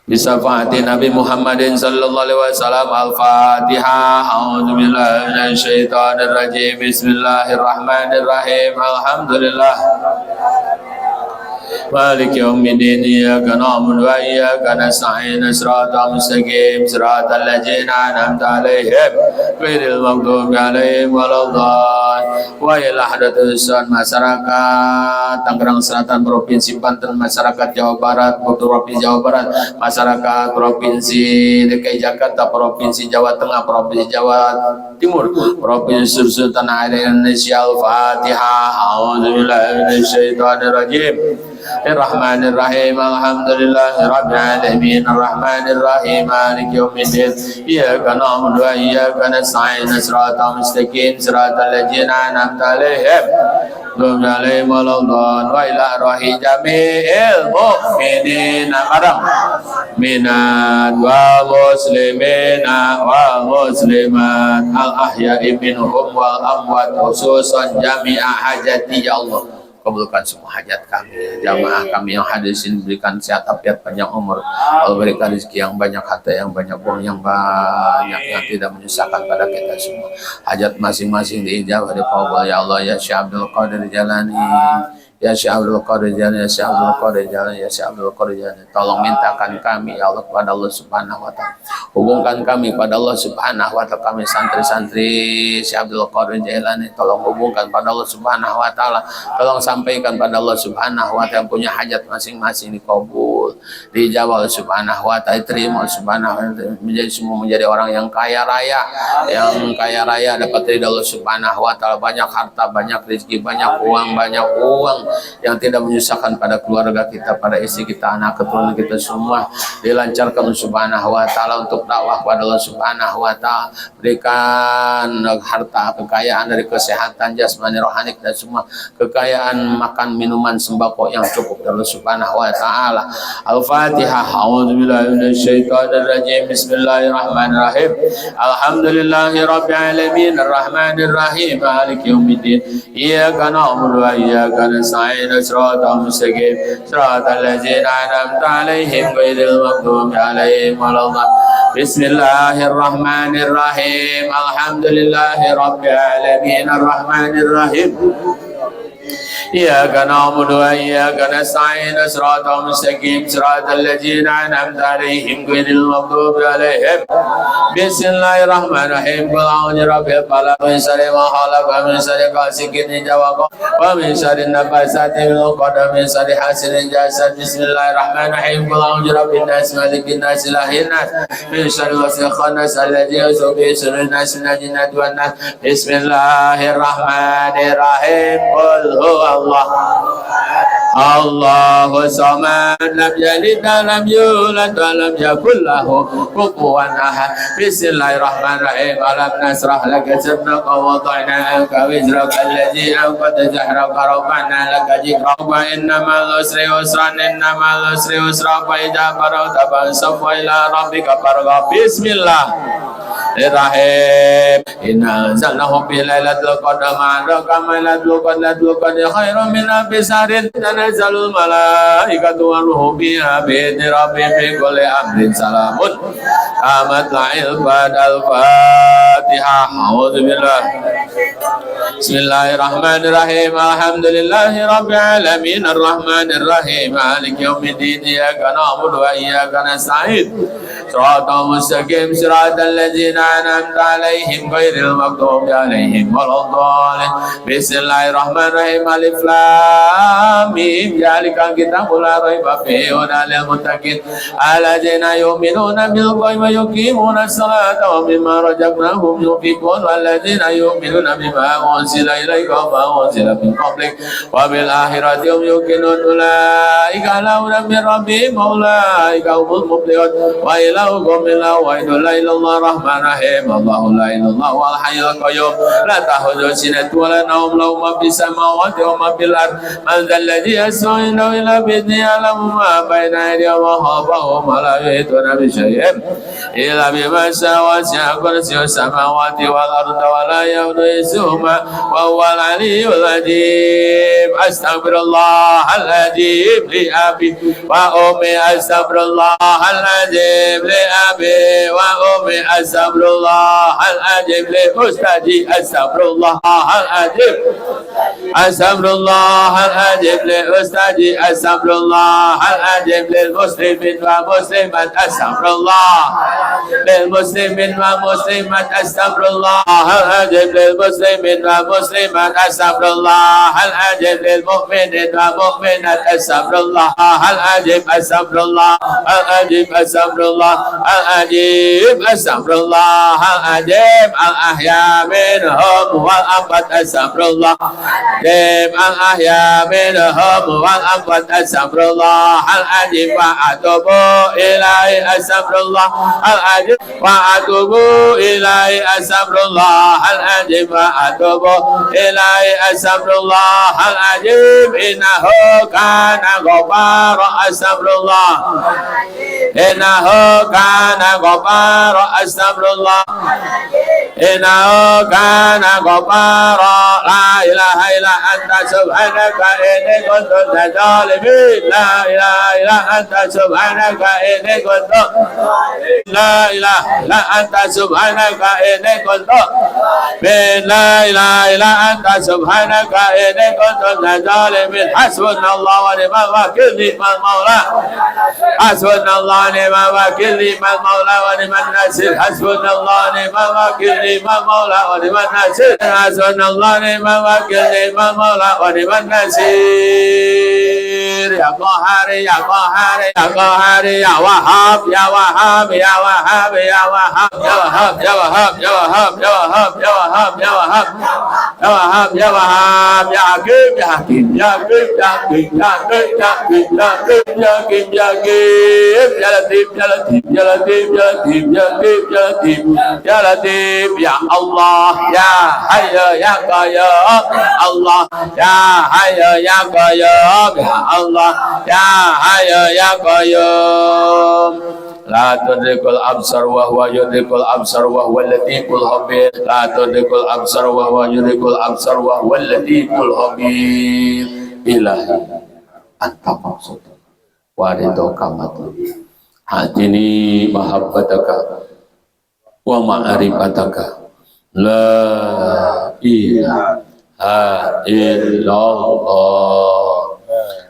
Bisafati Nabi Muhammadin sallallahu alaihi wasallam. Al-Fatihah. A'udzubillahi minasyaitonir rajim. Bismillahirrahmanirrahim. Alhamdulillah. Maliki yaumiddin iyyaka na'budu wa iyyaka nasta'in siratal mustaqim siratal ladzina an'amta 'alaihim ghairil maghdubi 'alaihim waladdallin. Wa ila hadatus masyarakat Tangerang Selatan Provinsi Banten, masyarakat Jawa Barat, Provinsi Jawa Barat, masyarakat Provinsi DKI Jakarta, Provinsi Jawa Tengah, Provinsi Jawa Timur, Provinsi Sultan Air Indonesia. Al-Fatihah. A'udzubillahi minasyaitonir rajim. Bismillahirrahmanirrahim. Alhamdulillahi rabbil alamin arrahmanir rahim maliki yaumiddin iyyaka na'budu wa iyyaka nasta'in siratal mustaqim siratal ladzina an'amta 'alaihim ghairil maghdubi 'alaihim waladdallin. Wa ila rohi jami'il mu'minina marang minat wa muslimina wa muslimat al ahya'i minhum wal amwat khususan jami'ah hajati. Ya Allah, kabulkan semua hajat kami, jamaah kami yang hadir sini, berikan sehat afiat panjang umur, Allah berikan rezeki yang banyak, harta yang banyak, uang yang banyak yang tidak menyusahkan pada kita semua. Hajat masing-masing diijabah, dikabul ya Allah. Ya Syekh Abdul Qadir Jalani, ya Syekh Abdul Qadir Jalani, ya Syekh Abdul Qadir Jalani, ya Syekh Abdul Qadir Jalani, tolong mintakan kami ya Allah kepada Allah Subhanahu wa taala. Hubungkan kami pada Allah Subhanahu wa taala. Kami santri-santri Syekh Abdul Qadir Jalani, tolong hubungkan pada Allah Subhanahu wa taala. Tolong sampaikan pada Allah Subhanahu wa taala, punya hajat masing-masing dikabul, dijawab Subhanahu wa taala, terima Subhanahu wa taala, menjadi semua menjadi orang yang kaya raya, dapat ridha Allah Subhanahu wa taala, banyak harta, banyak rezeki, banyak uang yang tidak menyusahkan pada keluarga kita, pada istri kita, anak keturunan kita semua, dilancarkan Subhanahu wa taala untuk dakwah kepada Allah Subhanahu wa taala. Berikan harta, kekayaan dari kesehatan jasmani, rohani dan semua kekayaan makan minuman sembako yang cukup dari Allah Subhanahu wa taala. Al-Fatihah. A'udzubillahi minasyaitonir rajim. Bismillahirrahmanirrahim. Alhamdulillahi rabbil alamin arrahmanir rahim maliki yaumiddin iyyaka na'budu wa iyyaka nasta'in siratal mustaqim siratal ladzina an'amta 'alaihim ghairil maghdubi 'alaihim waladdallin. Bismillahirrahmanirrahim. Alhamdulillahi rabbil alamin arrahmanir rahim إياك نعبد وإياك نستعين صراط مستقيم صراط الذين أنعمت عليهم غير المغضوب عليهم بسم الله الرحمن الرحيم قل أعوذ برب الفلق من شر ما خلق ومن شر غاسق إذا وقب ومن شر النفاثات في العقد ومن شر حاسد إذا حسد بسم الله الرحمن الرحيم قل أعوذ برب الناس مالك الناس إله الناس من شر الوسواس الخناس الذي يوسوس في صدور الناس من الجنة والناس بسم الله الرحمن الرحيم قل هو الله الله الصمد لم يلد ولم يولد ولم يكن له كفوا احد بسم الله الرحمن الرحيم الم نشرح لك صدرك ووضعنا عنك وزرك الذي انقض ظهرك ورفعنا لك ذكرك وانما العسر يسرا انما العسر يسرا فاذا فرغت فانصب الى ربك فارغب بسم الله الرحيم إنا أنزلناه في ليلة القدر ما أدراك ما ليلة القدر ليلة القدر خير من ألف شهر تنزل الملائكة والروح فيها بإذن ربهم من كل أمر سلام مطلع الفاتحة أعوذ بالله بسم الله الرحمن الرحيم الحمد لله رب العالمين الرحمن الرحيم مالك يوم الدين إياك نعبد وإياك نستعين صراط مستقيم صراط الذين أنعمت عليهم غير المغضوب عليهم ولا الضالين بسم الله الرحمن الرحيم ألف لام ميم ذلك الكتاب لا ريب فيه هدى للمتقين الذين يؤمنون بالغيب ويقيمون الصلاة ومما رزقناهم ينفقون والذين يؤمنون بما أنزل إليك وما أنزل من قبلك وبالآخرة هم يوقنون أولئك على هدى من ربهم وأولئك هم المفلحون وإلهكم إله واحد لا إله إلا الله الرحمن الرحيم الله لا إله إلا الله هو الحي القيوم لا تأخذه سنة ولا نوم له ما في السماوات وما في الأرض من ذا الذي يشفع عنده إلا بإذنه يعلم ما بين أيديهم وما خلفهم ولا يحيطون بشيء إلا بما شاء وسع كرسيه السماوات والأرض ولا يؤوده حفظهما وهو العلي العظيم أستغفر الله العظيم لأبي وأمي أستغفر الله العظيم لأبي وأمي أستغفر الله العظيم لأستاذي أستغفر الله العظيم أستغفر الله العظيم لأستاذي أستغفر الله العظيم للمسلمين والمسلمات أستغفر الله للمسلمين والمسلمات أستغفر الله العظيم للمسلمين والمسلمات أستغفر الله العظيم للمؤمنين والمؤمنات أستغفر الله العظيم أستغفر الله العظيم أستغفر الله العظيم أستغفر الله العظيم الأحياء منهم والأموات أستغفر الله العظيم الأحياء منهم والأموات أستغفر الله العظيم وأتوب إليه أستغفر الله العظيم وأتوب إليه أستغفر الله العظيم وأتوب إليه أستغفر الله العظيم إنه كان غفارا أستغفر الله إنه كان غفارا أستغفر الله إنه كان غفارا لا إله إلا أنت سبحانك إني كنت من الظالمين لا إله إلا أنت سبحانك إني كنت لا إله إلا أنت سبحانك إني كنت لا إله إلا أنت سبحانك إني كنت من الظالمين حسبنا الله ونعم الوكيل نعم المولى حسبنا الله ونعم الوكيل نعم المولى ونعم الناصر حسبنا الله ونعم الوكيل نعم المولى ونعم الناصر حسبنا الله ونعم الوكيل نعم المولى ونعم الناصر يا قهار يا قهار يا قهار يا وهاب يا وهاب يا وهاب يا وهاب يا وهاب يا وهاب يا وهاب يا وهاب يا وهاب يا وهاب يا وهاب يا وهاب يا حكيم يا حكيم يا حكيم يا حكيم يا حكيم يا حكيم يا حكيم يا حكيم يا حكيم يا لطيف يا لطيف يا لطيف يا لطيف يا لطيف يا لطيف يا لطيف يا الله يا حي يا قيوم الله يا حي يا قيوم يا الله يا حي يا قيوم لا تدرك الأبصار وهو يدرك الأبصار وهو اللطيف الخبير لا تدرك الأبصار وهو يدرك الأبصار وهو اللطيف الخبير إلهي أنت مقصود ورضاك مطلوب هاتني محبتك ومعرفتك لا إله illallah,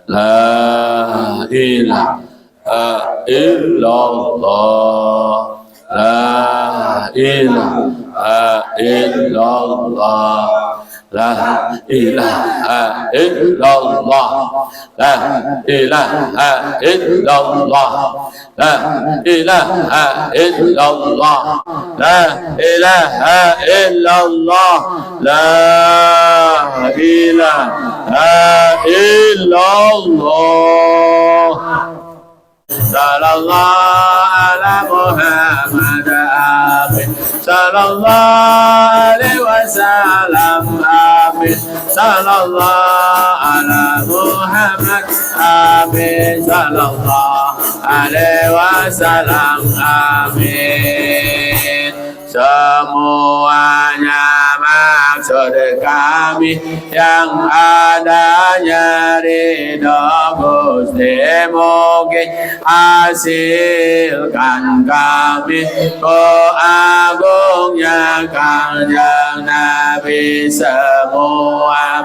la ilaha illallah, la ilaha illallah, la ilaha illallah, la ilaha illallah, la ilaha illallah, la ilaha illallah, la ilaha illallah. Sallallahu ala Muhammad amin, sallallahu alaihi wasallam amin, sallallahu ala Muhammad amin, sallallahu alaihi wasallam amin. Semuanya maksud kami yang adanya ridha Gusti, mugi hasilkan kami agungnya Kanjeng Nabi. Semua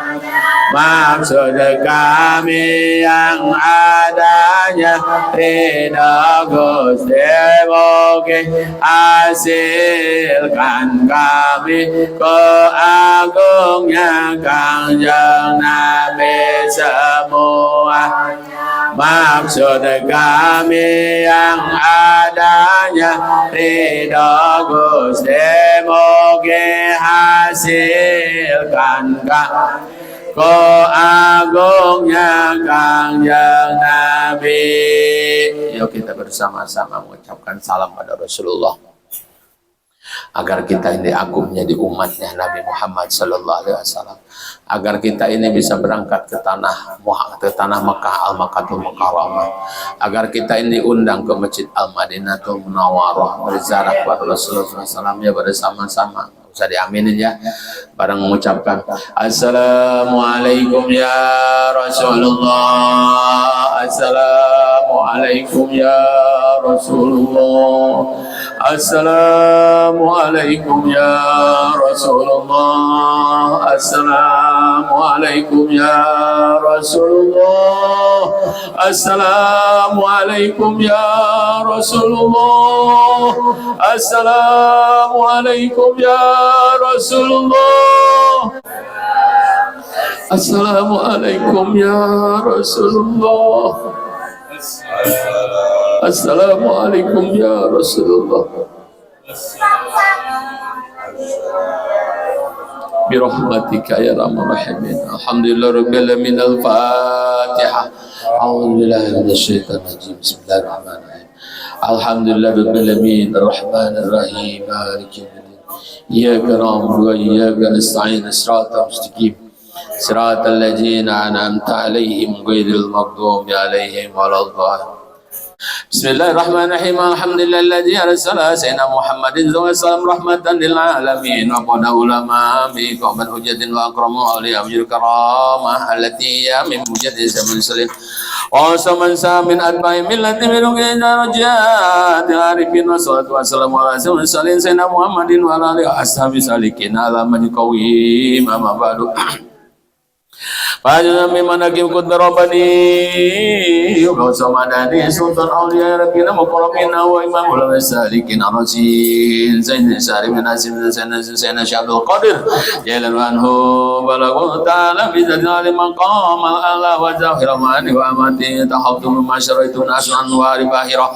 maksud kami yang adanya ridha Gusti, mugi hasilkan kami agungnya Kanjeng Nabi. Semua maksud kami yang adanya ridha Gusti, mugi hasilkan kami agungnya Kanjeng Nabi. Yuk kita bersama-sama mengucapkan salam pada Rasulullah, agar kita ini agung menjadi umatnya Nabi Muhammad sallallahu alaihi wasallam, agar kita ini bisa berangkat ke tanah Mekah, Al-Makatul Mukarramah, agar kita ini diundang ke Masjid Al-Madinatul Munawwarah berziarah kepada Rasulullah SAW. Ya bersama-sama, usah diaminin ya, bareng mengucapkan Assalamualaikum ya Rasulullah, Assalamualaikum ya Rasulullah, Assalamualaikum ya Rasulullah, Assalamualaikum ya Rasulullah, Assalamualaikum ya Rasulullah, Assalamualaikum ya Rasulullah, Assalamualaikum ya Rasulullah, Assalamualaikum ya Rasulullah. Birahmatika ya Arhamar Rahimin. Alhamdulillah Rabbil Alamin. Al-Fatihah. A'udzu billahi minasy syaithanir rajim. Bismillahirrahmanirrahim. Alhamdulillah Rabbil Alamin. Ar-Rahmanir Rahim. Maliki yaumiddin. Iyyaka na'budu wa iyyaka nasta'in. Shiratal mustaqim. Shiratal ladzina an'amta 'alaihim ghairil maghdubi 'alaihim waladdallin. Bismillahirrahmanirrahim. Alhamdulillahilladzi arsala sayyidina Muhammadin sallallahu rahmatan lil alamin wa qad ulama bi qawmin hujatin wa akramu awliya bil karamah allati ya min mujaddi zaman salim wa saman samin adba'i millati min darajat arifin wa salatu wassalamu ala sayyidina Muhammadin wa ala alihi ashabi salikin ala man qawim amma ba'du. Fajr memang lagi ikut berobani, kau sama dari Sultan Aulia Rabbina Mukarramina wa Imam Ulama Salikin Arasin Zainal Syarif Nasim Zainal Syabdul Qadir Jalan Anhu Balagu Ta'ala Bizadil Alim Maqam Al-Allah wa Zahir Ma'ani wa Amati Tahawtum Masyaraitu Nasran wa Ribahira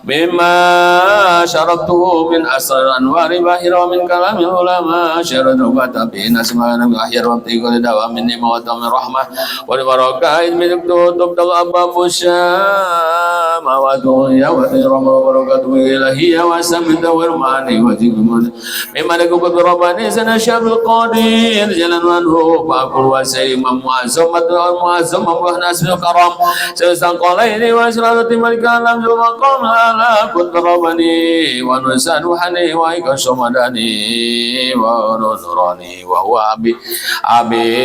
Mimma Syarabtuhu min Asrar Anwari Bahira min Kalamil Ulama Syaradu Batabi Nasmana Akhir Wabti Qali Dawa Minni Mawadam Rahmah wa barakah min tutup abwaab samawati ya wa rahmah barakatuh ilahi wa samida wa rahmani wa jikum mimma lakum rabbani sana syabul qadir jalan wanhu faqul wa sayyimam mu'azzamat wa mu'azzam wa nasbil karam sesang qalaini wa sirati malikan lam maqam ala kun rabbani wa nusaduhani wa ikashamadani wa nurani wa huwa abi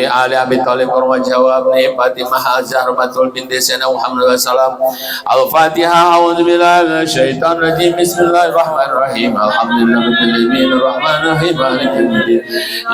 ali abi talib wa jawab ni Fatimah Azhar Batul binti Sayyidina Muhammad sallallahu alaihi wasallam. Al-Fatihah. A'udzubillahi minasyaitonir rajim. Bismillahirrahmanirrahim. Alhamdulillahirabbil alamin arrahmanirrahim maliki yaumiddin.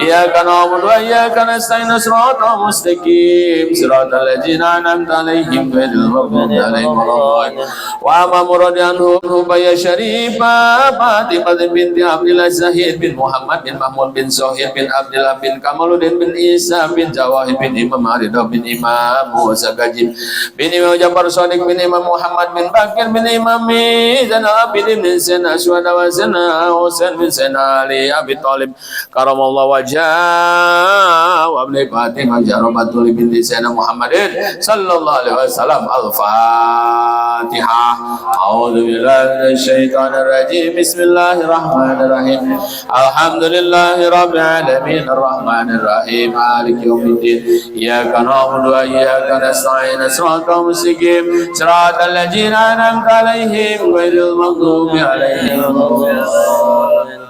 Iyyaka na'budu wa iyyaka nasta'in. Shiratal mustaqim shiratal ladzina an'amta 'alaihim ghairil maghdubi 'alaihim waladdallin. Wa amma muradianhu Hubaya Syarifah Fatimah binti Abdillah Zahid bin Muhammad bin Mahmud bin Zohir bin Abdillah bin Kamaluddin bin Isa bin Jawahid bin Imam Aridah bin Imam Musa Gajib bin Imam Jafar Shadiq bin Imam Muhammad bin Bakir bin Imam Zainal Abidin bin Sayyidina Asyhada wa Sayyidina Husain bin Sayyidina Ali Abi Thalib karamallahu wajhah wa bi Fatimah Jarabatul binti Sayyidina Muhammadin sallallahu alaihi wasallam. Al-Fatihah. A'udzu billahi minasyaitonir rajim. Bismillahirrahmanirrahim. Alhamdulillahi rabbil alamin arrahmanir rahim maliki yaumiddin. Iyyaka na'budu wa iyyaka nasta'in. Shiratal mustaqim shiratal ladzina an'amta 'alaihim ghairil maghdubi 'alaihim waladdallin.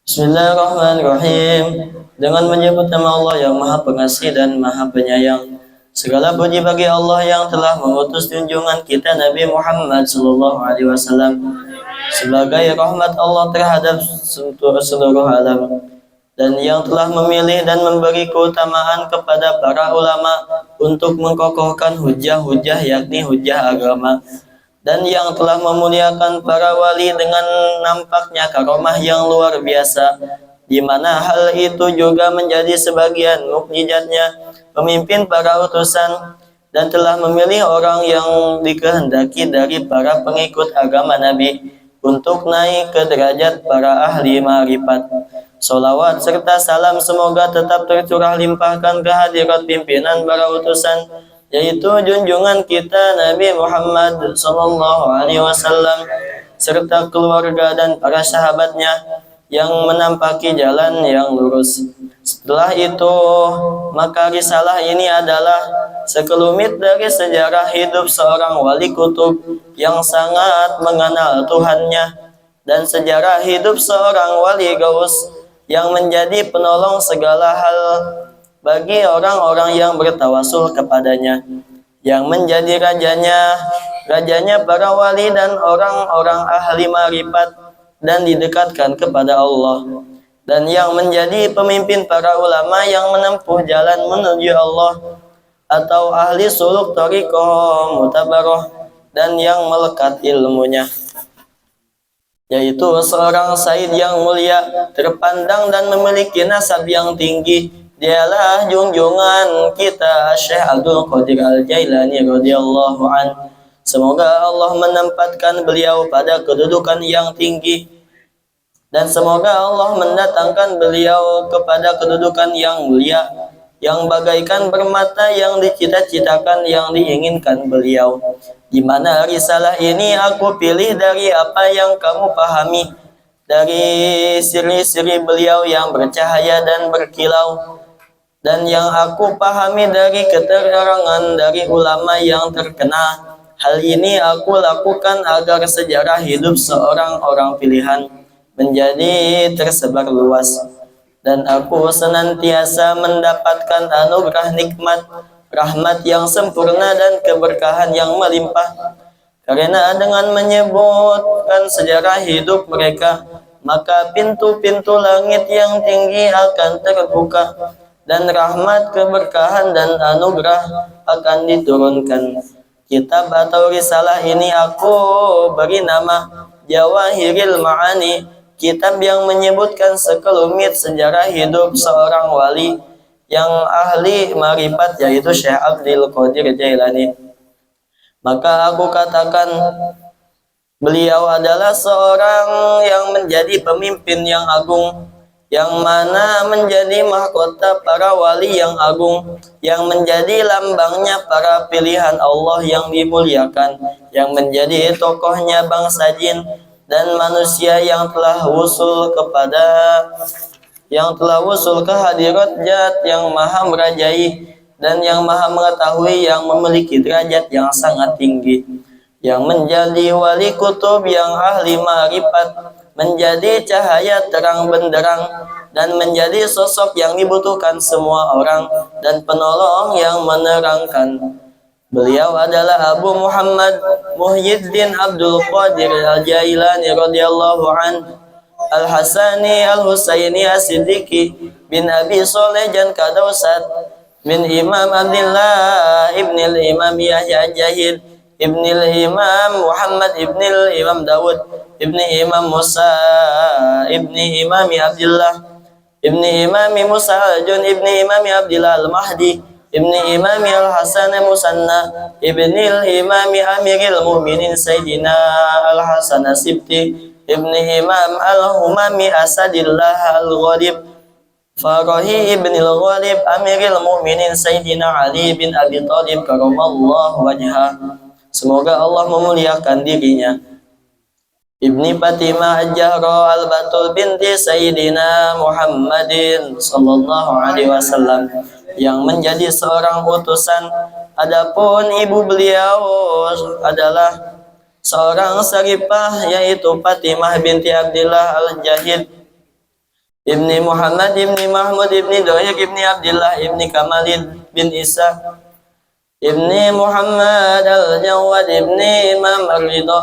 Bismillahirrahmanirrahim. Dengan menyebut nama Allah yang Maha Pengasih dan Maha Penyayang. Segala puji bagi Allah yang telah mengutus junjungan kita Nabi Muhammad SAW sebagai rahmat Allah terhadap seluruh alam, dan yang telah memilih dan memberi keutamaan kepada para ulama untuk mengkokohkan hujah-hujah yakni hujah agama, dan yang telah memuliakan para wali dengan nampaknya karomah yang luar biasa, di mana hal itu juga menjadi sebagian mukjizatnya pemimpin para utusan, dan telah memilih orang yang dikehendaki dari para pengikut agama Nabi untuk naik ke derajat para ahli ma'rifat. Salawat serta salam semoga tetap tercurah limpahkan ke hadirat pimpinan para utusan, yaitu junjungan kita Nabi Muhammad SAW serta keluarga dan para sahabatnya yang menampaki jalan yang lurus. Setelah itu, maka risalah ini adalah sekelumit dari sejarah hidup seorang wali kutub yang sangat mengenal Tuhannya, dan sejarah hidup seorang wali gaus yang menjadi penolong segala hal bagi orang-orang yang bertawasul kepadanya, yang menjadi rajanya para wali dan orang-orang ahli ma'rifat dan didekatkan kepada Allah, dan yang menjadi pemimpin para ulama yang menempuh jalan menuju Allah atau ahli suluk thariqah mutabaroh dan yang melekat ilmunya, yaitu seorang said yang mulia, terpandang dan memiliki nasab yang tinggi. Dialah junjungan kita Syekh Abdul Qadir Al-Jailani radhiyallahu an. Semoga Allah menempatkan beliau pada kedudukan yang tinggi, dan semoga Allah mendatangkan beliau kepada kedudukan yang mulia, yang bagaikan permata yang dicita-citakan, yang diinginkan beliau. Di mana risalah ini aku pilih dari apa yang kamu pahami, dari siri-siri beliau yang bercahaya dan berkilau, dan yang aku pahami dari keterangan dari ulama yang terkenal. Hal ini aku lakukan agar sejarah hidup seorang orang pilihan menjadi tersebar luas, dan aku senantiasa mendapatkan anugerah nikmat, rahmat yang sempurna dan keberkahan yang melimpah. Karena dengan menyebutkan sejarah hidup mereka, maka pintu-pintu langit yang tinggi akan terbuka, dan rahmat, keberkahan dan anugerah akan diturunkan. Kitab atau risalah ini aku beri nama Jawahiril Ma'ani, kitab yang menyebutkan sekelumit sejarah hidup seorang wali yang ahli ma'rifat, yaitu Syekh Abdul Qadir Jailani. Maka aku katakan, beliau adalah seorang yang menjadi pemimpin yang agung, yang mana menjadi mahkota para wali yang agung, yang menjadi lambangnya para pilihan Allah yang dimuliakan, yang menjadi tokohnya bangsa jin dan manusia yang telah wusul ke hadirat Zat yang maha merajai dan yang maha mengetahui, yang memiliki derajat yang sangat tinggi, yang menjadi wali kutub yang ahli ma'rifat, menjadi cahaya terang benderang, dan menjadi sosok yang dibutuhkan semua orang, dan penolong yang menerangkan Beliau adalah Abu Muhammad Muhyiddin Abdul Qadir Al-Jailani radhiyallahu an, Al-Hasani Al-Husaini As-Siddiqi bin Abi Soleh Jan Kadausat, min Imam Abdullah ibn al-Imam Yahya Jahid, ibn al-Imam Muhammad ibn al-Imam Dawud, ibn Imam Musa, ibn Imam Abdullah, ibn Imam Musa Al-Jun, ibn Imam Abdullah Al-Mahdi, ibn Imam Al-Hasan Musanna, ibn al-Imam Amiril Mu'minin Sayyidina Al-Hasan As-Sibti, ibn Imam Al-Humami Asadillah Al-Ghalib, Farahi ibn al-Ghalib, Amiril Mu'minin Sayyidina Ali bin Abi Thalib karamallahu wajhah. Semoga Allah memuliakan dirinya. Ibni Fatimah Al-Jahra Al-Batul binti Sayyidina Muhammadin sallallahu alaihi wasallam yang menjadi seorang utusan. Adapun ibu beliau adalah seorang saripah, yaitu Fatimah binti Abdullah Al-Jahid Ibni Muhammad Ibni Mahmud Ibni Doyek Ibni Abdullah Ibni Kamalid bin Isa Ibni Muhammad Al-Jawad Ibni Imam Ar-Ridha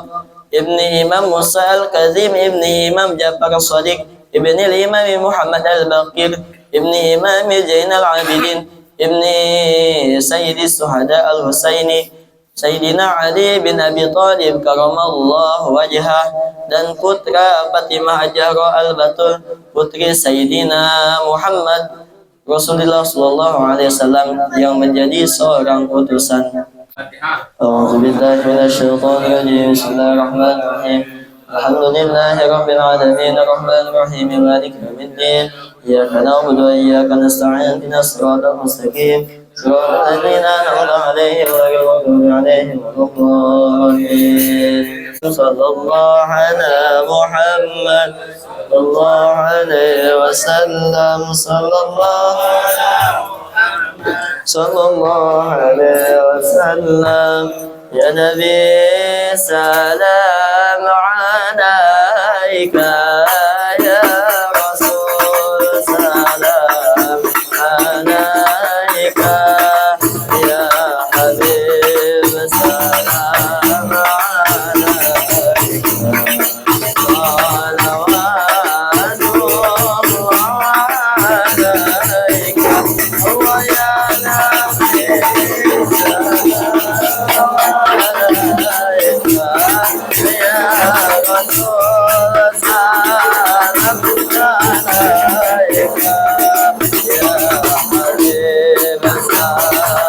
Ibni Imam Musa Al-Kazim Ibni Imam Jafar As-Sadiq Ibni Imam Muhammad Al-Baqir Ibni Imam Zainal Abidin Ibni Sayyidi Suhada Al-Husaini Sayyidina Ali bin Abi Thalib karamallahu wajhah, dan putra Fatimah Al-Jahra Al-Batul, putri Sayyidina Muhammad Rasulullah sallallahu alaihi wasallam yang menjadi seorang utusan. A'udzubillahi minasyaitonir rajim. Bismillahirrahmanirrahim. Alhamdulillahi rabbil alamin arrahmanir rahim maliki yaumiddin. Iyyaka na'budu wa iyyaka nasta'in. Ihdinas siratal mustaqim. صراط الذين أنعمت عليهم غير المغضوب عليهم ولا الضالين. صلى الله على محمد صلى الله عليه وسلم. صلى الله عليه وسلم. يا نبي سلام عليك، يا رسول سلام عليك، يا حبيب سلام عليك، صلوات الله عليك، الله يا نبي سلام عليك، يا رسول سلام عليك، يا حبيب سلام عليك، صلوات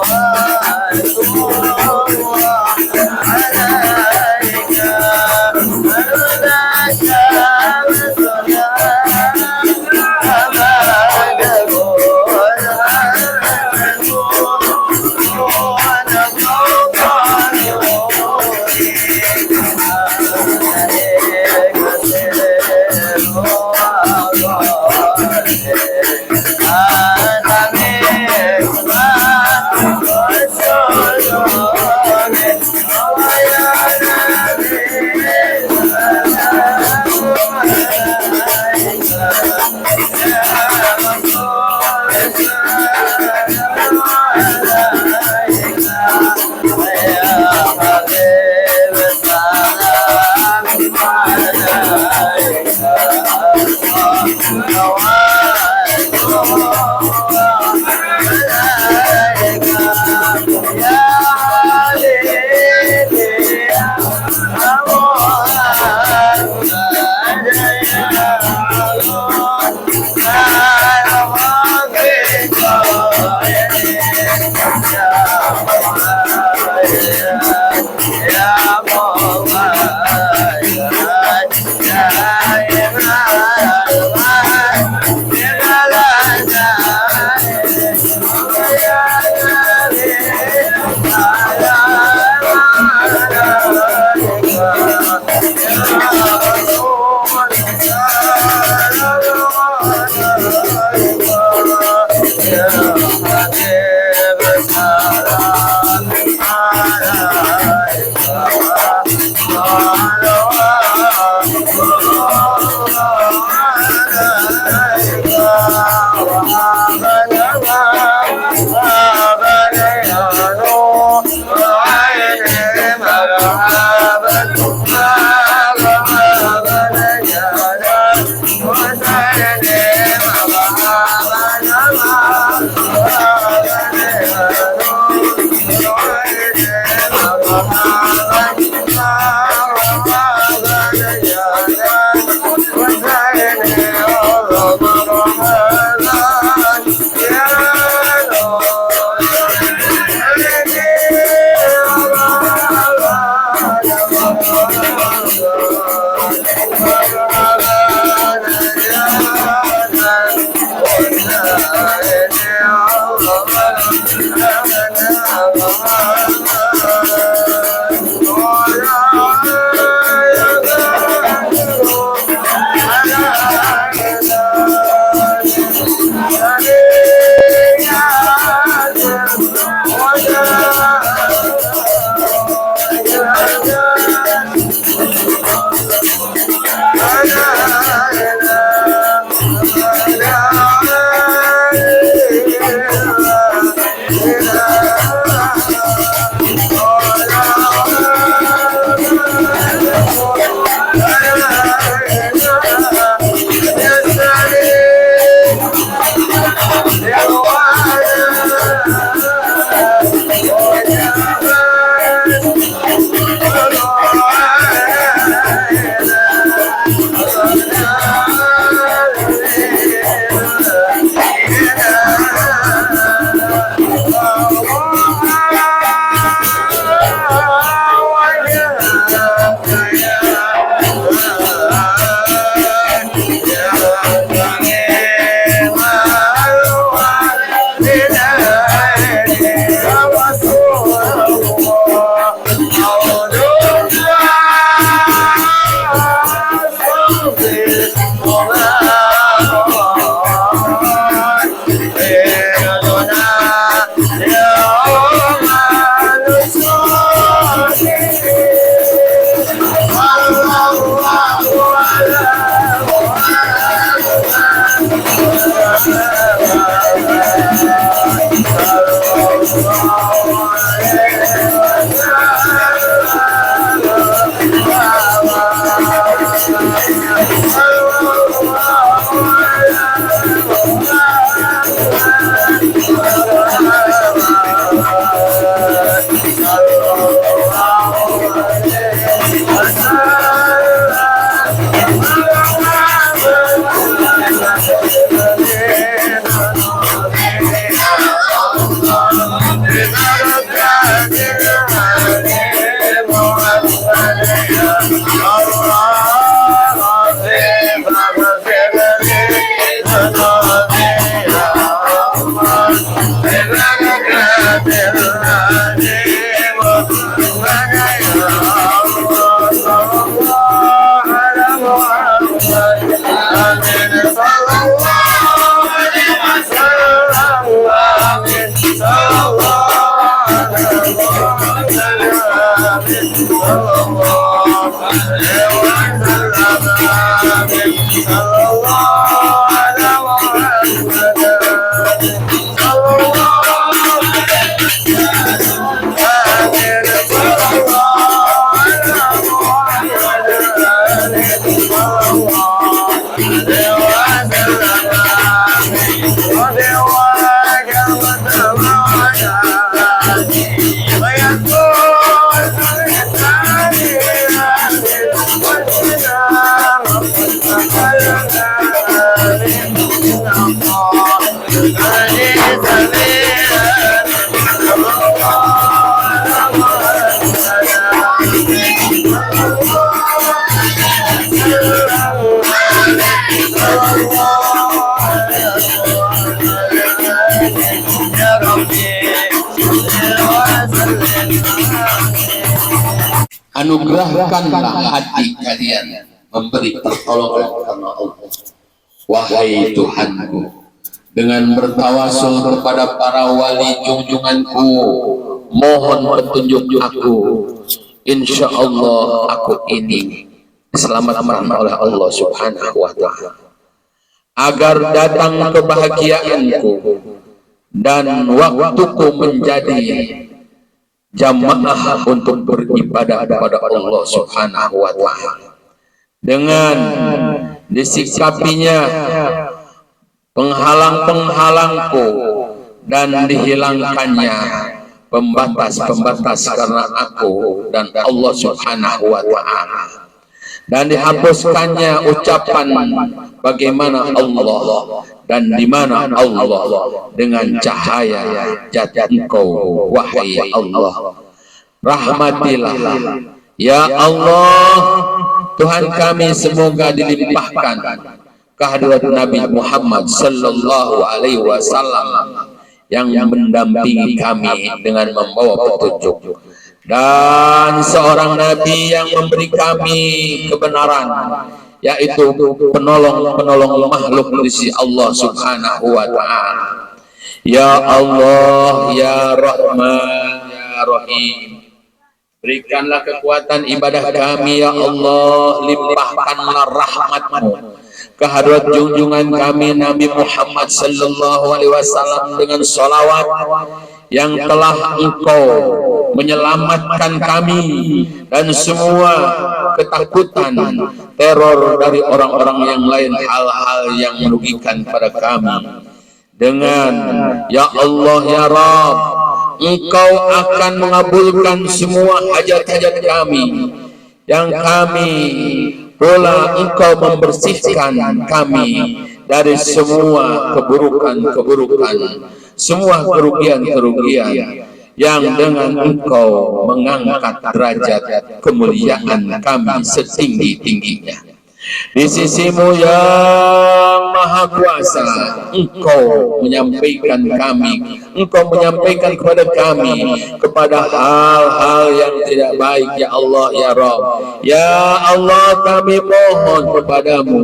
Salam Anugerahkanlah hati kalian memberi pertolongan karena Allah. Wahai Tuhanku, dengan bertawasul kepada para wali junjunganku, mohon petunjuk aku. Insya Allah aku ini diselamatkan oleh Allah Subhanahu wa Ta'ala, agar datang kebahagiaanku dan waktuku menjadi jamaah untuk beribadah kepada Allah Subhanahu wa Ta'ala, dengan disikapinya penghalang-penghalangku dan dihilangkannya pembatas-pembatas karena aku dan Allah Subhanahu wa Ta'ala, dan dihapuskannya ucapan bagaimana Allah dan di mana Allah dengan cahaya zat Engkau. Wahai Allah, rahmatilah ya Allah. Tuhan kami semoga dilimpahkan kehadirat Nabi Muhammad sallallahu alaihi wasallam yang mendampingi kami dengan membawa petunjuk, dan seorang nabi yang memberi kami kebenaran, yaitu penolong makhluk berisi Allah Subhanahu wa Ta'ala. Ya Allah, ya Rahman, ya Rahim, berikanlah kekuatan ibadah kami ya Allah. Limpahkanlah rahmat-Mu kehadirat junjungan kami Nabi Muhammad sallallahu alaihi wasallam dengan salawat yang telah Engkau menyelamatkan kami dan semua ketakutan teror dari orang-orang yang lain, hal-hal yang merugikan pada kami. Dengan ya Allah ya Rabb, Engkau akan mengabulkan semua hajat-hajat kami, yang kami pula Engkau membersihkan kami dari semua keburukan-keburukan, semua kerugian-kerugian, yang dengan Engkau mengangkat derajat kemuliaan kami setinggi-tingginya di sisi-Mu yang Maha Kuasa. Engkau menyampaikan kepada kami kepada hal-hal yang tidak baik ya Allah ya Rabb. Ya Allah, kami mohon kepadamu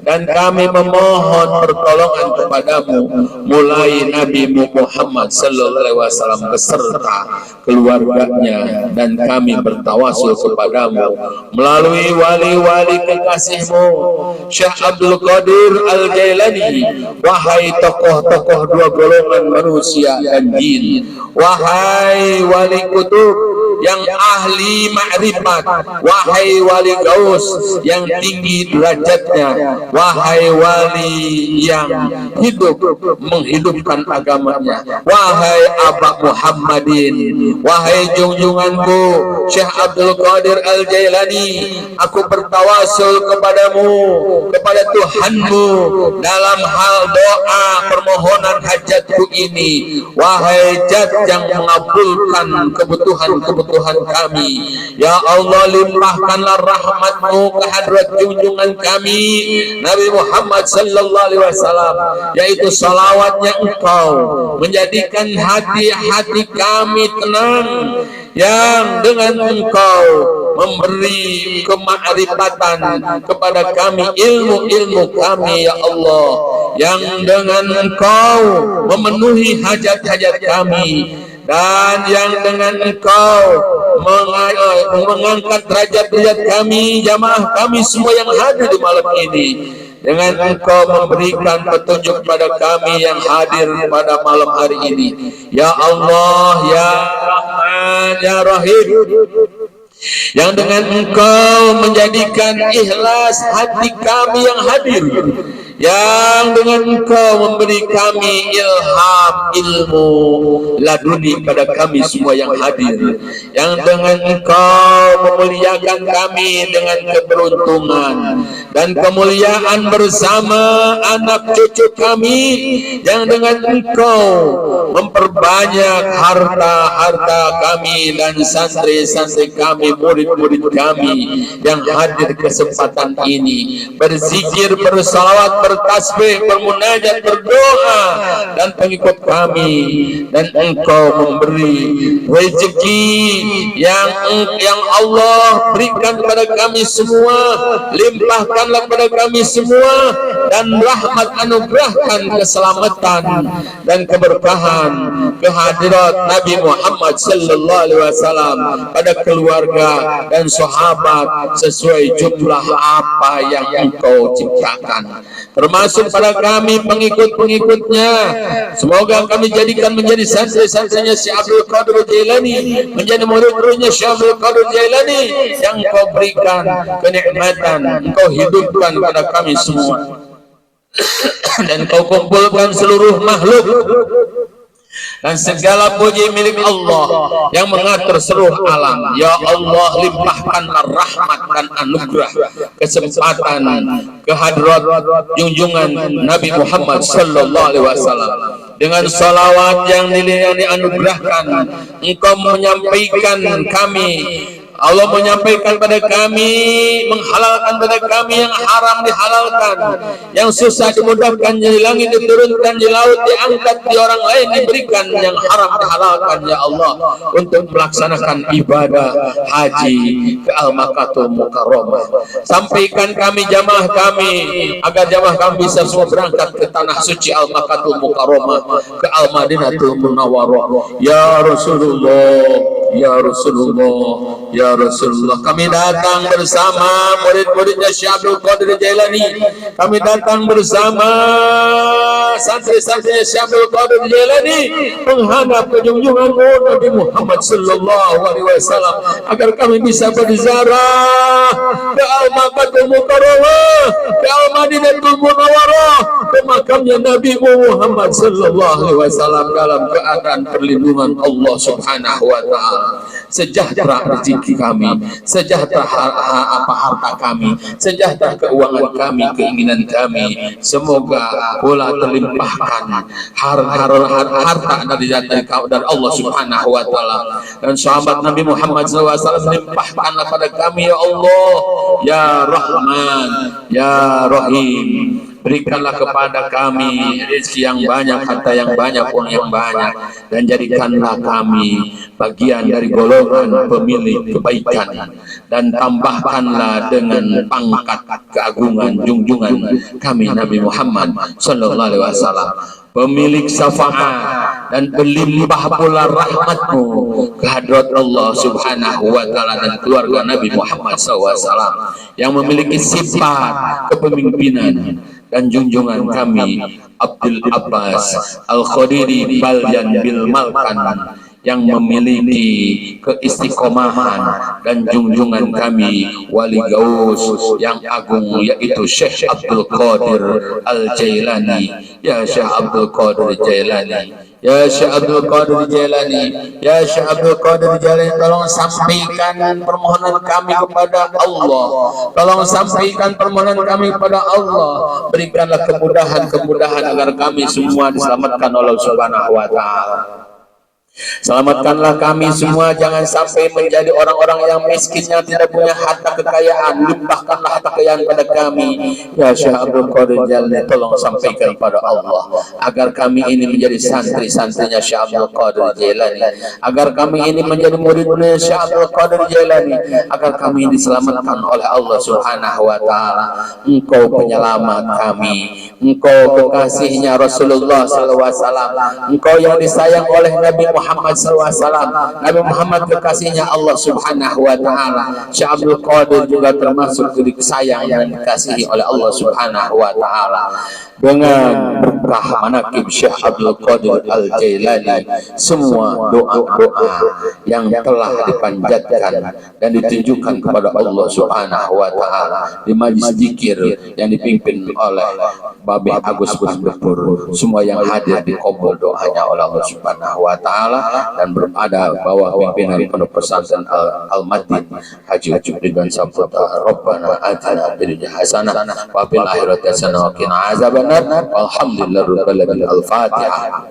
dan kami memohon pertolongan kepadamu, mulai Nabi Muhammad sallallahu alaihi wasallam beserta keluarganya, dan kami bertawasul kepadamu melalui wali-wali kekasih-Mu Syekh Abdul Qadir Al-Jailani. Wahai tokoh-tokoh dua golongan manusia dan jin, wahai wali kutub yang ahli ma'rifat, wahai wali gaus yang tinggi derajatnya, wahai wali yang hidup menghidupkan agamanya, wahai Aba Muhammadin, wahai junjunganku Syekh Abdul Qadir Al-Jailani, aku bertawasul kepadamu, kepada Tuhanmu dalam hal doa permohonan hajatku ini. Wahai Zat yang mengabulkan kebutuhan-kebutuhan kami, ya Allah, limpahkanlah rahmat-Mu ke hadrat junjungan kami Nabi Muhammad sallallahu alaihi wasallam, yaitu salawatnya Engkau menjadikan hati-hati kami tenang, yang dengan Engkau memberi kemakrifatan kepada kami, ilmu-ilmu kami ya Allah, yang dengan Engkau memenuhi hajat-hajat kami, dan yang dengan Engkau mengangkat derajat-derajat kami, jamaah kami semua yang hadir di malam ini. Dengan Engkau memberikan petunjuk pada kami yang hadir pada malam hari ini. Ya Allah, ya Rahman, ya Rahim, yang dengan Engkau menjadikan ikhlas hati kami yang hadir, yang dengan Engkau memberi kami ilham ilmu laduni pada kami semua yang hadir, yang dengan Engkau memuliakan kami dengan keberuntungan dan kemuliaan bersama anak cucu kami, yang dengan Engkau memperbanyak harta-harta kami dan santri-santri kami, murid-murid kami yang hadir kesempatan ini, berzikir, bersalawat, bertasbih, bermunajat, berdoa, dan pengikut kami, dan Engkau memberi rezeki yang Allah berikan kepada kami semua, limpahkanlah kepada kami semua, dan rahmat anugerahkan keselamatan dan keberkahan kehadirat Nabi Muhammad sallallahu alaihi wasallam pada keluarga dan sahabat sesuai jumlah apa yang Engkau ciptakan, termasuk pada kami pengikut-pengikutnya. Semoga kami jadikan menjadi santri-santrinya Syekh Abdul Qadir Jailani, menjadi murid-muridnya Syekh Abdul Qadir Jailani, yang Kau berikan kenikmatan, Engkau hidupkan pada kami semua, dan Kau kumpulkan seluruh makhluk, dan segala puji milik Allah yang mengatur seluruh alam. Ya Allah, limpahkanlah rahmat dan anugerah kesempatan kehadirat junjungan Nabi Muhammad sallallahu alaihi wasallam dengan salawat yang dianugerahkan. Engkau menyampaikan kami, Allah menyampaikan pada kami, menghalalkan pada kami yang haram dihalalkan, yang susah dimudahkan, di langit diturunkan, di laut diangkat, di orang lain diberikan, yang haram dihalalkan ya Allah, untuk melaksanakan ibadah haji ke Al-Makkatul Mukarramah. Sampaikan kami, jamaah kami, agar jamaah kami bisa semua berangkat ke tanah suci Al-Makkatul Mukarramah, ke Al-Madinatul Munawwarah. Ya Rasulullah, ya Rasulullah, ya Rasulullah. Kami datang bersama murid-muridnya Syekh Abdul Qadir Jailani, kami datang bersama santri-santrinya Syekh Abdul Qadir Jailani, menghadap ke junjungan Nabi Muhammad sallallahu alaihi wasallam, agar kami bisa berziarah ke Al-Makkatul Mukarramah, ke Al-Madinatul Munawwarah, ke makamnya Nabi Muhammad sallallahu alaihi wasallam dalam keadaan perlindungan Allah Subhanahu wa taala. Sejahtera rezeki kami, sejahtera harta kami, sejahtera keuangan kami, keinginan kami, semoga pula terlimpahkan harta dari Allah Subhanahu wa taala, dan sahabat Nabi Muhammad SAW limpahkanlah pada kami ya Allah, ya Rahman, ya Rahim. Berikanlah kepada kami rezeki yang banyak, harta yang banyak, uang yang banyak, dan jadikanlah kami bagian dari golongan pemilik kebaikan, dan tambahkanlah dengan pangkat keagungan junjungan kami Nabi Muhammad sallallahu alaihi wasallam, pemilik syafaat dan berlimpah pula rahmat-Mu kehadrat Allah Subhanahu wa taala dan keluarga Nabi Muhammad SAW yang memiliki sifat kepemimpinan, dan junjungan kami Abdul Abbas Al-Khadiri Balyan Bil Malkan yang memiliki keistiqomahan, dan junjungan kami Wali Gaus yang agung yaitu Syekh Abdul Qadir Al-Jailani. Ya Syekh Abdul Qadir Jailani, ya Syekh Abdul Qadir Jailani, ya Syekh Abdul Qadir Jailani, tolong sampaikan permohonan kami kepada Allah, tolong sampaikan permohonan kami kepada Allah, berikanlah kemudahan agar kami semua diselamatkan oleh Allah Subhanahu wa taala. Selamatkanlah kami semua, jangan sampai menjadi orang-orang yang miskin yang tidak punya harta kekayaan. Limpahkanlah harta kekayaan pada kami. Ya Syekh Abdul Qadir Jailani, tolong sampaikan pada Allah agar kami ini menjadi santri-santrinya Syekh Abdul Qadir Jailani, agar kami ini menjadi murid-murid Syekh Abdul Qadir Jailani, agar kami ini diselamatkan oleh Allah Subhanahu wa taala. Engkau penyelamat kami, Engkau kekasihnya Rasulullah SAW, Engkau yang disayang oleh Nabi Muhammad SAW. Nabi Muhammad kekasihnya Allah Subhanahu wa taala. Syekh Abdul Qadir juga termasuk disayang dan dikasihi oleh Allah Subhanahu wa taala. dengan berkah manaqib Syekh Abdul Qadir Al-Jailani, semua doa-doa yang telah dipanjatkan dan ditujukan kepada Allah Subhanahu wa taala di majlis zikir yang dipimpin oleh Babeh Agus Bur, semua yang hadir dikabul doanya oleh Allah Subhanahu wa taala dan berada bawah pimpinan Pondok Pesantren Al-Matin Haji Ucup Ridwan Saputra. Rabbana atina fid dunya hasanah wa fil akhirati hasanah wa qina azabannar. Alhamdulillahirabbil alamin. Al-Fatihah.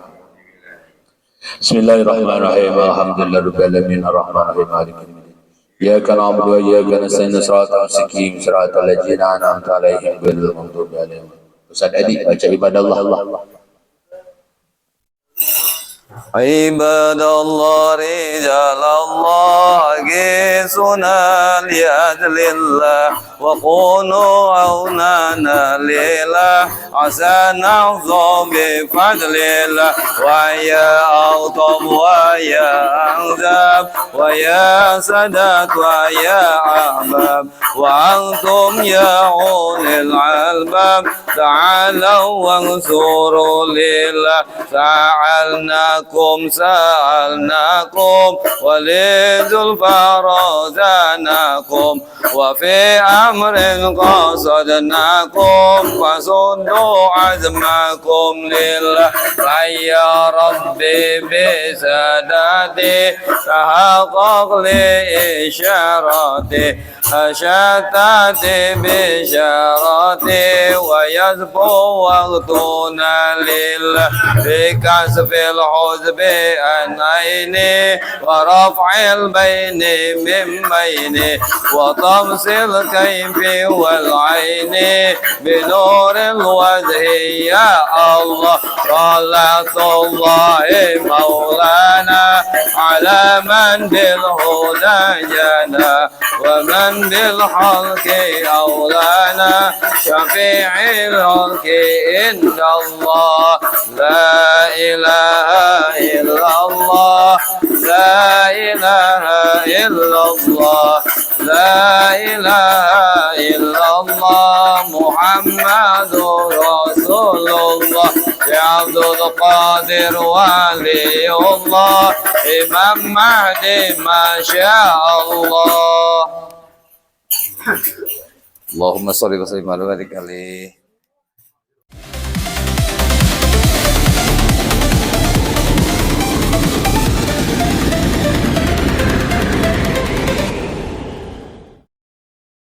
Bismillahirrahmanirrahim. Alhamdulillahirabbil alamin arrahmanirrahim maliki yaumiddin. Iyyaka na'budu wa iyyaka nasta'in shiratal mustaqim shiratal ladzina an'amta 'alaihim ghairil maghdubi 'alaihim. Ustaz Adi baca ibadallah. عباد الله رجال الله قيسنا لأجل الله وكونوا عوننا لله عسى نحظى بفضل الله ويا أوطم ويا أنزاب ويا سادات ويا أحباب وأنتم يا أولي الألباب تعالوا وانصروا لله سألناكم ولذو الفرزاناكم وفي أمر قصدناكم فصدوا عزمكم لله يا ربي بسادتي تحقق لإشارتي أشتاتي بشارتي ويزبو وقتنا لله بكسف الحزب عن عيني ورفع البين من بيني وطمس الكيف والعين بنور الوجه يا الله صلاة الله مولانا على من بالهدى جانا ومن بالحق أولانا شفيع الحق إن الله لا إله إلا الله لا إله إلا الله لا إله إلا الله محمد رسول الله عبد القادر ولي الله إمام مهدي ما شاء الله. Allahumma sholli wa sallim ala nabiyyika